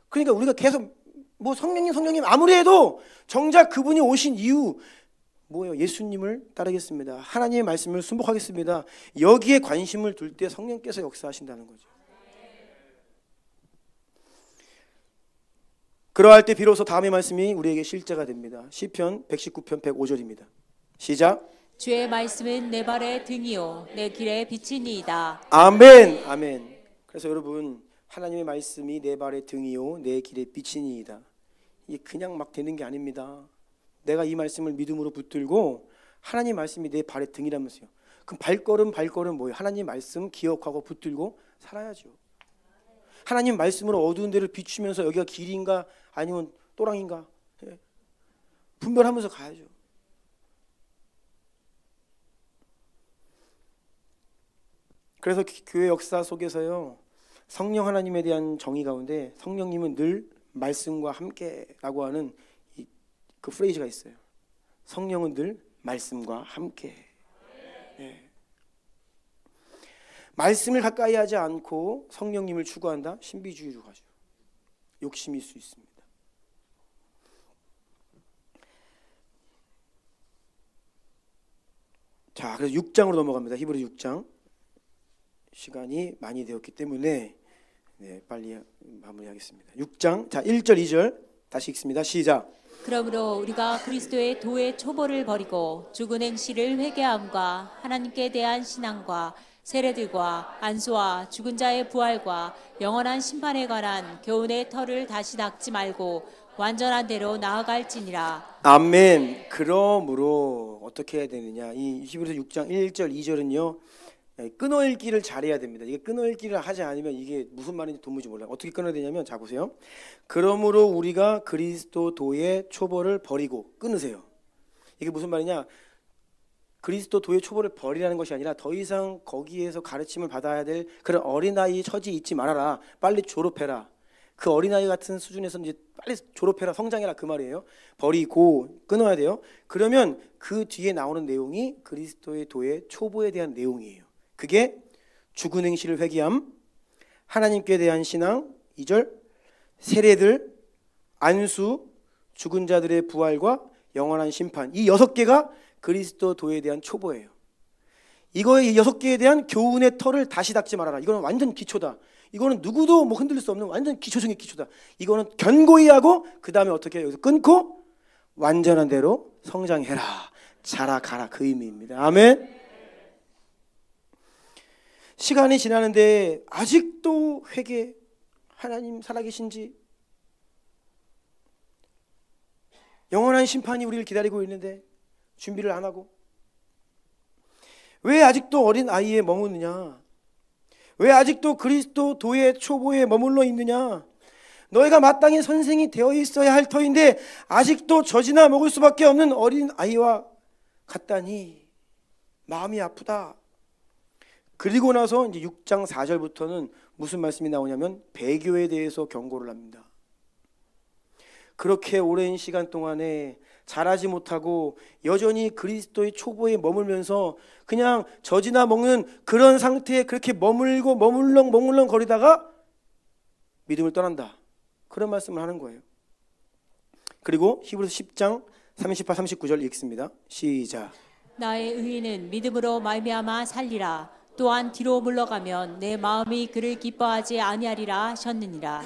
그러니까 우리가 계속 뭐 성령님 아무리 해도 정작 그분이 오신 이유 뭐예요? 예수님을 따르겠습니다. 하나님의 말씀을 순복하겠습니다. 여기에 관심을 둘 때 성령께서 역사하신다는 거죠. 그러할 때 비로소 다음의 말씀이 우리에게 실제가 됩니다. 시편 119편 105절입니다. 시작. 주의 말씀은 내 발의 등이요 내 길의 빛이니이다. 아멘. 아멘. 그래서 여러분 하나님의 말씀이 내 발의 등이요 내 길의 빛이니이다. 이게 그냥 막 되는 게 아닙니다. 내가 이 말씀을 믿음으로 붙들고 하나님 말씀이 내 발의 등이라면서요. 그럼 발걸음 뭐예요? 하나님 말씀 기억하고 붙들고 살아야죠. 하나님 말씀으로 어두운 데를 비추면서 여기가 길인가 아니면 또랑인가 분별하면서 가야죠. 그래서 교회 역사 속에서요 성령 하나님에 대한 정의 가운데 성령님은 늘 말씀과 함께라고 하는 그 프레이즈가 있어요. 성령은 늘 말씀과 함께. 네. 말씀을 가까이 하지 않고 성령님을 추구한다? 신비주의로 가죠. 욕심일 수 있습니다. 자, 그래서 6장으로 넘어갑니다. 히브리 6장. 시간이 많이 되었기 때문에 빨리 마무리하겠습니다. 6장 자 1절 2절 다시 읽습니다. 시작. 그러므로 우리가 그리스도의 도의 초보를 버리고 죽은 행실을 회개함과 하나님께 대한 신앙과 세례들과 안수와 죽은 자의 부활과 영원한 심판에 관한 교훈의 털을 다시 닦지 말고 완전한 대로 나아갈지니라. 아멘. 그러므로 어떻게 해야 되느냐? 이 히브리서 6장 1절 2절은요. 끊어읽기를 잘해야 됩니다. 이게 끊어읽기를 하지 않으면 이게 무슨 말인지 도무지 몰라요. 어떻게 끊어야 되냐면 자 보세요. 그러므로 우리가 그리스도 도의 초보를 버리고 끊으세요. 이게 무슨 말이냐? 그리스도 도의 초보를 버리라는 것이 아니라 더 이상 거기에서 가르침을 받아야 될 그런 어린아이 처지 있지 말아라. 빨리 졸업해라. 그 어린아이 같은 수준에서 이제 빨리 졸업해라, 성장해라 그 말이에요. 버리고 끊어야 돼요. 그러면 그 뒤에 나오는 내용이 그리스도의 도의 초보에 대한 내용이에요. 그게 죽은 행실을 회개함, 하나님께 대한 신앙, 2절, 세례들, 안수, 죽은 자들의 부활과 영원한 심판. 이 6개가 그리스도도에 대한 초보예요. 이거의 6개에 대한 교훈의 털을 다시 닦지 말아라. 이거는 완전 기초다. 이거는 누구도 뭐 흔들릴 수 없는 완전 기초 중의 기초다. 이거는 견고히 하고 그 다음에 어떻게 해요? 여기서 끊고 완전한 대로 성장해라, 자라가라, 그 의미입니다. 아멘. 시간이 지나는데 아직도 회개, 하나님 살아계신지, 영원한 심판이 우리를 기다리고 있는데 준비를 안 하고, 왜 아직도 어린 아이에 머무느냐? 왜 아직도 그리스도도의 초보에 머물러 있느냐? 너희가 마땅히 선생이 되어 있어야 할 터인데 아직도 젖이나 먹을 수밖에 없는 어린 아이와 같다니 마음이 아프다. 그리고 나서 이제 6장 4절부터는 무슨 말씀이 나오냐면 배교에 대해서 경고를 합니다. 그렇게 오랜 시간 동안에 자라지 못하고 여전히 그리스도의 초보에 머물면서 그냥 젖이나 먹는 그런 상태에 그렇게 머물고 머물렁 거리다가 믿음을 떠난다, 그런 말씀을 하는 거예요. 그리고 히브리서 10장 38, 39절 읽습니다. 시작. 나의 의인은 믿음으로 말미암아 살리라. 또한 뒤로 물러가면 내 마음이 그를 기뻐하지 아니하리라 하셨느니라.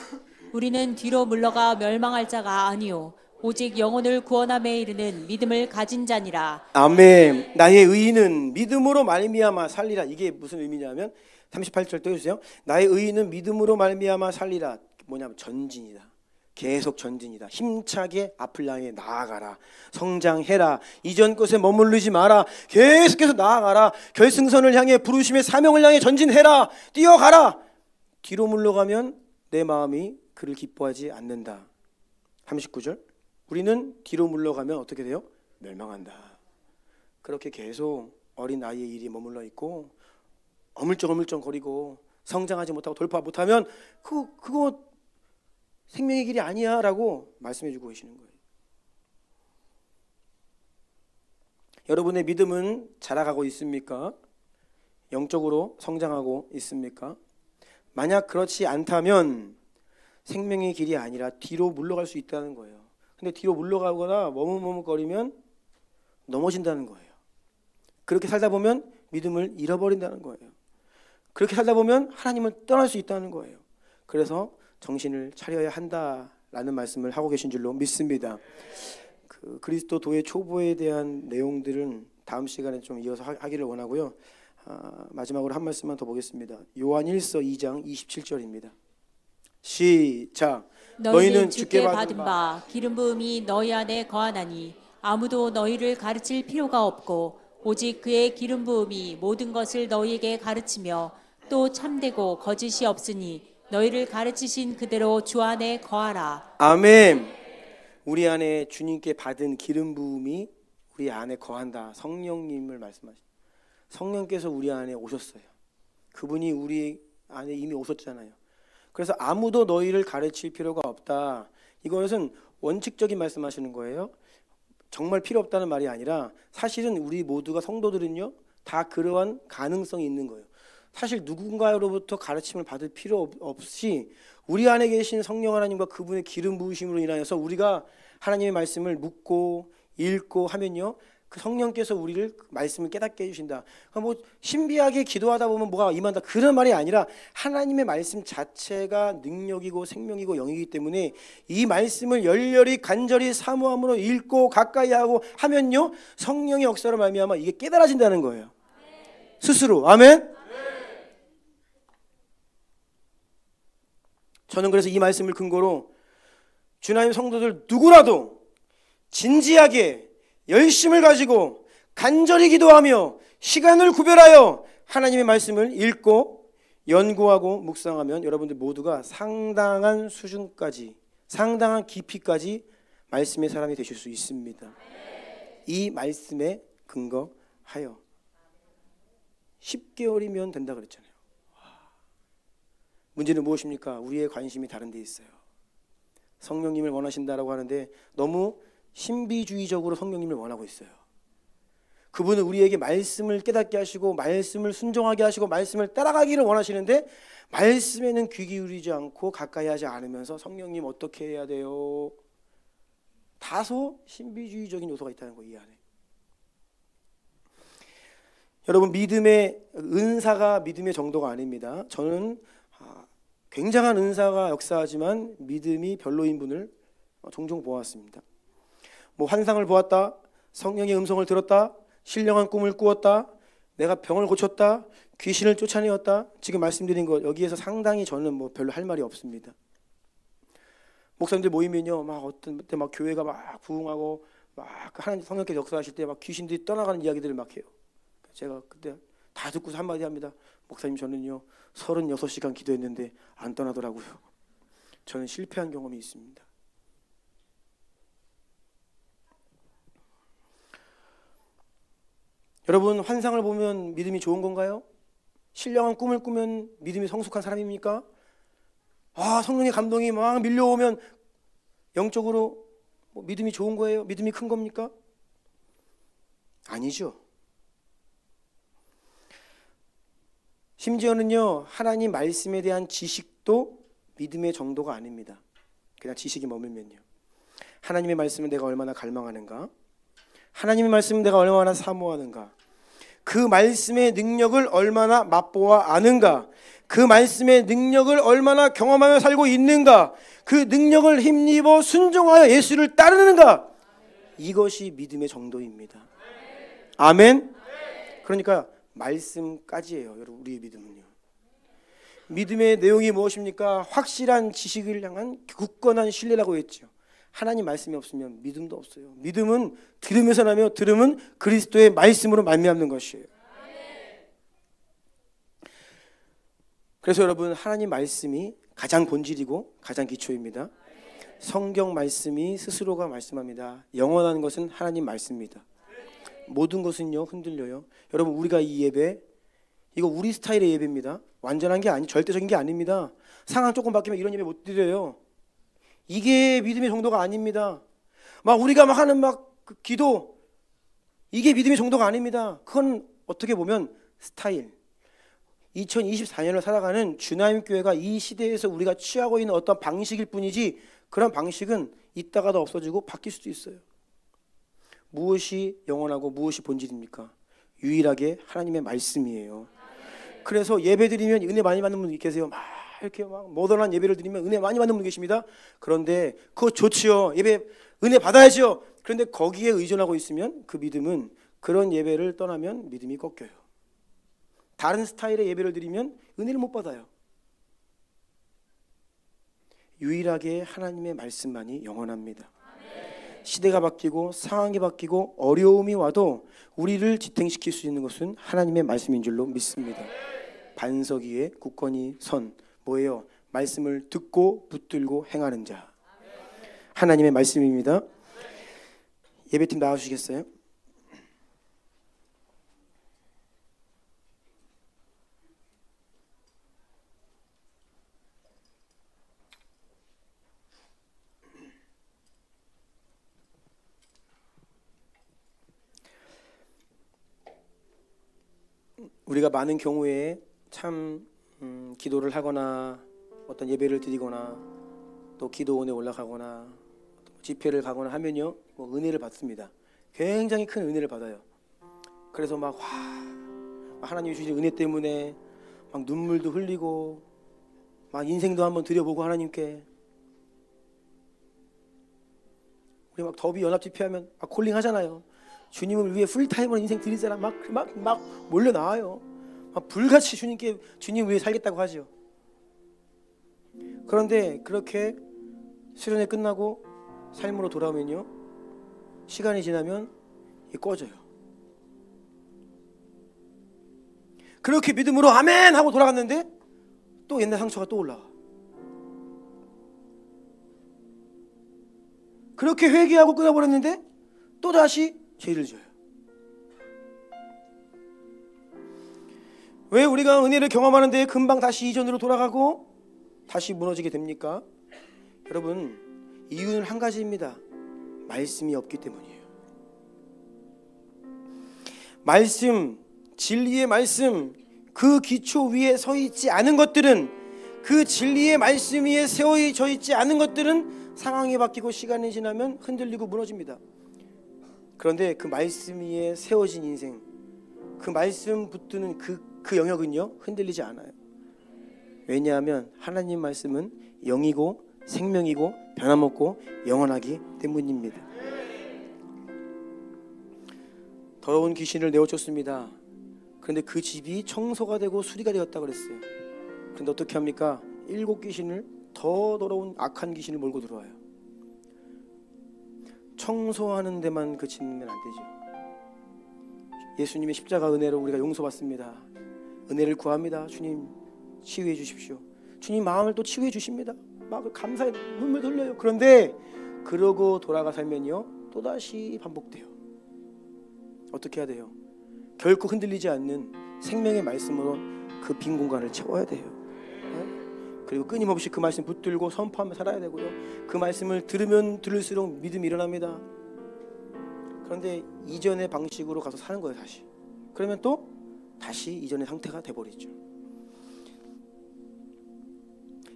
우리는 뒤로 물러가 멸망할 자가 아니요 오직 영혼을 구원함에 이르는 믿음을 가진 자니라. 아멘. 나의 의인은 믿음으로 말미암아 살리라. 이게 무슨 의미냐면 38절 또 해주세요. 나의 의인은 믿음으로 말미암아 살리라. 뭐냐면 전진이다. 계속 전진이다. 힘차게 앞을 향해 나아가라. 성장해라. 이전 것에 머무르지 마라. 계속해서 나아가라. 결승선을 향해, 부르심의 사명을 향해 전진해라. 뛰어가라. 뒤로 물러가면 내 마음이 그를 기뻐하지 않는다. 39절. 우리는 뒤로 물러가면 어떻게 돼요? 멸망한다. 그렇게 계속 어린 아이의 일이 머물러 있고 어물쩡 거리고 성장하지 못하고 돌파 못하면 그거 생명의 길이 아니야 라고 말씀해 주고 계시는 거예요. 여러분의 믿음은 자라가고 있습니까? 영적으로 성장하고 있습니까? 만약 그렇지 않다면 생명의 길이 아니라 뒤로 물러갈 수 있다는 거예요. 근데 뒤로 물러가거나 머뭇머뭇거리면 넘어진다는 거예요. 그렇게 살다 보면 믿음을 잃어버린다는 거예요. 그렇게 살다 보면 하나님을 떠날 수 있다는 거예요. 그래서 정신을 차려야 한다라는 말씀을 하고 계신 줄로 믿습니다. 그리스도도의 초보에 대한 내용들은 다음 시간에 좀 이어서 하기를 원하고요. 마지막으로 한 말씀만 더 보겠습니다. 요한 1서 2장 27절입니다. 시작. 너희는 주께 받은 바 기름 부음이 너희 안에 거하나니 아무도 너희를 가르칠 필요가 없고 오직 그의 기름 부음이 모든 것을 너희에게 가르치며 또 참되고 거짓이 없으니 너희를 가르치신 그대로 주 안에 거하라. 아멘. 우리 안에 주님께 받은 기름 부음이 우리 안에 거한다. 성령님을 말씀하십니다. 성령께서 우리 안에 오셨어요. 그분이 우리 안에 이미 오셨잖아요. 그래서 아무도 너희를 가르칠 필요가 없다. 이것은 원칙적인 말씀하시는 거예요. 정말 필요 없다는 말이 아니라 사실은 우리 모두가 성도들은요 다 그러한 가능성이 있는 거예요. 사실 누군가로부터 가르침을 받을 필요 없이 우리 안에 계신 성령 하나님과 그분의 기름 부으심으로 인하여서 우리가 하나님의 말씀을 묻고 읽고 하면요 그 성령께서 우리를 말씀을 깨닫게 해주신다. 뭐 신비하게 기도하다 보면 뭐가 임한다 그런 말이 아니라 하나님의 말씀 자체가 능력이고 생명이고 영이기 때문에 이 말씀을 열렬히 간절히 사모함으로 읽고 가까이 하고 하면요 성령의 역사로 말미암아 이게 깨달아진다는 거예요. 스스로. 아멘. 저는 그래서 이 말씀을 근거로 주나님 성도들 누구라도 진지하게 열심을 가지고 간절히 기도하며 시간을 구별하여 하나님의 말씀을 읽고 연구하고 묵상하면 여러분들 모두가 상당한 수준까지 상당한 깊이까지 말씀의 사람이 되실 수 있습니다. 이 말씀에 근거하여 10개월이면 된다 그랬잖아요. 문제는 무엇입니까? 우리의 관심이 다른 데 있어요. 성령님을 원하신다라고 하는데 너무 신비주의적으로 성령님을 원하고 있어요. 그분은 우리에게 말씀을 깨닫게 하시고 말씀을 순종하게 하시고 말씀을 따라가기를 원하시는데 말씀에는 귀 기울이지 않고 가까이 하지 않으면서 성령님 어떻게 해야 돼요? 다소 신비주의적인 요소가 있다는 거 이 안에. 여러분, 믿음의 은사가 믿음의 정도가 아닙니다. 저는 굉장한 은사가 역사하지만 믿음이 별로인 분을 종종 보았습니다. 뭐 환상을 보았다, 성령의 음성을 들었다, 신령한 꿈을 꾸었다, 내가 병을 고쳤다, 귀신을 쫓아내었다. 지금 말씀드린 것 여기에서 상당히 저는 뭐 별로 할 말이 없습니다. 목사님들 모이면요, 막 어떤 때 막 교회가 막 부흥하고 막 하나님 성령께서 역사하실 때 막 귀신들이 떠나가는 이야기들을 막 해요. 제가 그때 다 듣고서 한마디 합니다. 목사님, 저는요 36시간 기도했는데 안 떠나더라고요. 저는 실패한 경험이 있습니다. 여러분, 환상을 보면 믿음이 좋은 건가요? 신령한 꿈을 꾸면 믿음이 성숙한 사람입니까? 성령의 감동이 막 밀려오면 영적으로 믿음이 좋은 거예요? 믿음이 큰 겁니까? 아니죠. 심지어는요, 하나님 말씀에 대한 지식도 믿음의 정도가 아닙니다. 그냥 지식이 머물면요. 하나님의 말씀을 내가 얼마나 갈망하는가, 하나님의 말씀을 내가 얼마나 사모하는가, 그 말씀의 능력을 얼마나 맛보아 아는가, 그 말씀의 능력을 얼마나 경험하며 살고 있는가, 그 능력을 힘입어 순종하여 예수를 따르는가, 이것이 믿음의 정도입니다. 아멘. 그러니까 말씀까지예요, 여러분. 우리의 믿음은요. 믿음의 내용이 무엇입니까? 확실한 지식을 향한 굳건한 신뢰라고 했죠. 하나님 말씀이 없으면 믿음도 없어요. 믿음은 들으면서 나며 들음은 그리스도의 말씀으로 말미암는 것이에요. 그래서 여러분, 하나님 말씀이 가장 본질이고 가장 기초입니다. 성경 말씀이 스스로가 말씀합니다. 영원한 것은 하나님 말씀입니다. 모든 것은요 흔들려요. 여러분, 우리가 이 예배, 이거 우리 스타일의 예배입니다. 완전한 게 아니, 절대적인 게 아닙니다. 상황 조금 바뀌면 이런 예배 못 드려요. 이게 믿음의 정도가 아닙니다. 막 우리가 막 하는 그 기도, 이게 믿음의 정도가 아닙니다. 그건 어떻게 보면 스타일. 2024년을 살아가는 주나임 교회가 이 시대에서 우리가 취하고 있는 어떤 방식일 뿐이지, 그런 방식은 있다가도 없어지고 바뀔 수도 있어요. 무엇이 영원하고 무엇이 본질입니까? 유일하게 하나님의 말씀이에요. 그래서 예배 드리면 은혜 많이 받는 분 계세요. 막 이렇게 막 모던한 예배를 드리면 은혜 많이 받는 분 계십니다. 그런데 그거 좋지요. 예배 은혜 받아야죠. 그런데 거기에 의존하고 있으면 그 믿음은, 그런 예배를 떠나면 믿음이 꺾여요. 다른 스타일의 예배를 드리면 은혜를 못 받아요. 유일하게 하나님의 말씀만이 영원합니다. 시대가 바뀌고 상황이 바뀌고 어려움이 와도 우리를 지탱시킬 수 있는 것은 하나님의 말씀인 줄로 믿습니다. 반석 위에 굳건히 선, 뭐예요? 말씀을 듣고 붙들고 행하는 자, 하나님의 말씀입니다. 예배팀 나와주시겠어요? 우리가 많은 경우에 참 기도를 하거나 어떤 예배를 드리거나 또 기도원에 올라가거나 집회를 가거나 하면요, 은혜를 받습니다. 굉장히 큰 은혜를 받아요. 그래서 막 하나님이 주신 은혜 때문에 막 눈물도 흘리고 막 인생도 한번 드려보고, 하나님께 우리 막 더비 연합 집회하면 막 콜링 하잖아요. 주님을 위해 풀타임으로 인생 드릴 사람 막 몰려 나와요. 막 불같이 주님 위해 살겠다고 하죠. 그런데 그렇게 수련회 끝나고 삶으로 돌아오면요, 시간이 지나면 꺼져요. 그렇게 믿음으로 아멘 하고 돌아갔는데 또 옛날 상처가 또 올라와. 그렇게 회개하고 끊어버렸는데 또 다시 죄를 져요. 왜 우리가 은혜를 경험하는데 금방 다시 이전으로 돌아가고 다시 무너지게 됩니까? 여러분, 이유는 한 가지입니다. 말씀이 없기 때문이에요. 말씀, 진리의 말씀, 그 기초 위에 서 있지 않은 것들은, 그 진리의 말씀 위에 세워져 있지 않은 것들은 상황이 바뀌고 시간이 지나면 흔들리고 무너집니다. 그런데 그 말씀 위에 세워진 인생, 그 말씀 붙드는 그 영역은요, 흔들리지 않아요. 왜냐하면 하나님 말씀은 영이고 생명이고 변함없고 영원하기 때문입니다. 더러운 귀신을 내어쫓습니다. 그런데 그 집이 청소가 되고 수리가 되었다 그랬어요. 그런데 어떻게 합니까? 7 귀신을, 더 더러운 악한 귀신을 몰고 들어와요. 청소하는 데만 그치면 안 되죠. 예수님의 십자가 은혜로 우리가 용서받습니다. 은혜를 구합니다. 주님 치유해 주십시오. 주님 마음을 또 치유해 주십니다. 막 감사의 눈물 흘려요. 그런데 그러고 돌아가 살면요, 또다시 반복돼요. 어떻게 해야 돼요? 결코 흔들리지 않는 생명의 말씀으로 그 빈 공간을 채워야 돼요. 그리고 끊임없이 그 말씀 붙들고 선포하며 살아야 되고요. 그 말씀을 들으면 들을수록 믿음이 일어납니다. 그런데 이전의 방식으로 가서 사는 거예요, 다시. 그러면 또 다시 이전의 상태가 돼버리죠.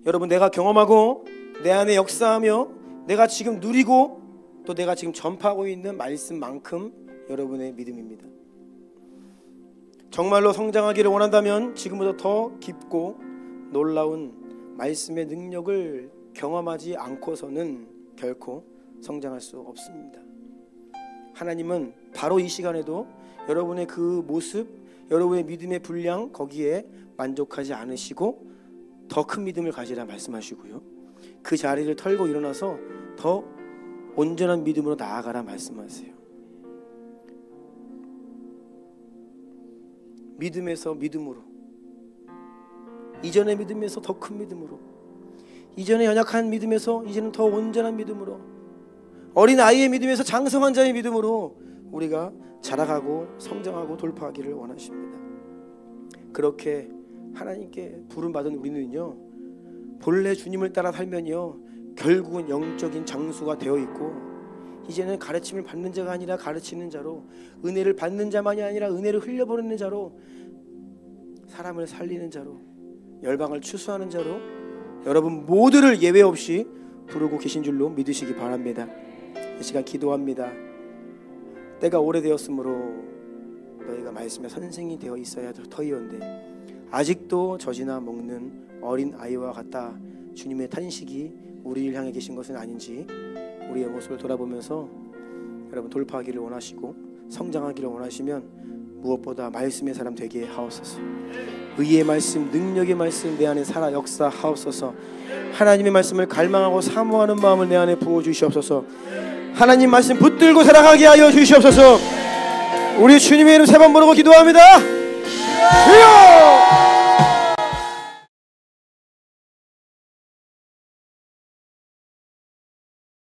여러분, 내가 경험하고 내 안에 역사하며 내가 지금 누리고 또 내가 지금 전파하고 있는 말씀만큼 여러분의 믿음입니다. 정말로 성장하기를 원한다면 지금보다 더 깊고 놀라운 말씀의 능력을 경험하지 않고서는 결코 성장할 수 없습니다. 하나님은 바로 이 시간에도 여러분의 그 모습, 여러분의 믿음의 분량, 거기에 만족하지 않으시고 더 큰 믿음을 가지라 말씀하시고요, 그 자리를 털고 일어나서 더 온전한 믿음으로 나아가라 말씀하세요. 믿음에서 믿음으로, 이전의 믿음에서 더 큰 믿음으로, 이전의 연약한 믿음에서 이제는 더 온전한 믿음으로, 어린 아이의 믿음에서 장성한 자의 믿음으로 우리가 자라가고 성장하고 돌파하기를 원하십니다. 그렇게 하나님께 부름받은 우리는요, 본래 주님을 따라 살면요, 결국은 영적인 장수가 되어 있고, 이제는 가르침을 받는 자가 아니라 가르치는 자로, 은혜를 받는 자만이 아니라 은혜를 흘려보내는 자로, 사람을 살리는 자로, 열방을 추수하는 자로 여러분 모두를 예외 없이 부르고 계신 줄로 믿으시기 바랍니다. 이 시간 기도합니다. 때가 오래되었으므로 너희가 말씀의 선생이 되어 있어야 터이온데 아직도 젖이나 먹는 어린 아이와 같다. 주님의 탄식이 우리를 향해 계신 것은 아닌지 우리의 모습을 돌아보면서 여러분 돌파하기를 원하시고 성장하기를 원하시면 무엇보다 말씀의 사람 되게 하옵소서. 의의 말씀, 능력의 말씀 내 안에 살아 역사하옵소서. 하나님의 말씀을 갈망하고 사모하는 마음을 내 안에 부어주시옵소서. 하나님 말씀 붙들고 살아가게 하여 주시옵소서. 우리 주님의 이름 세 번 부르고 기도합니다. 주여!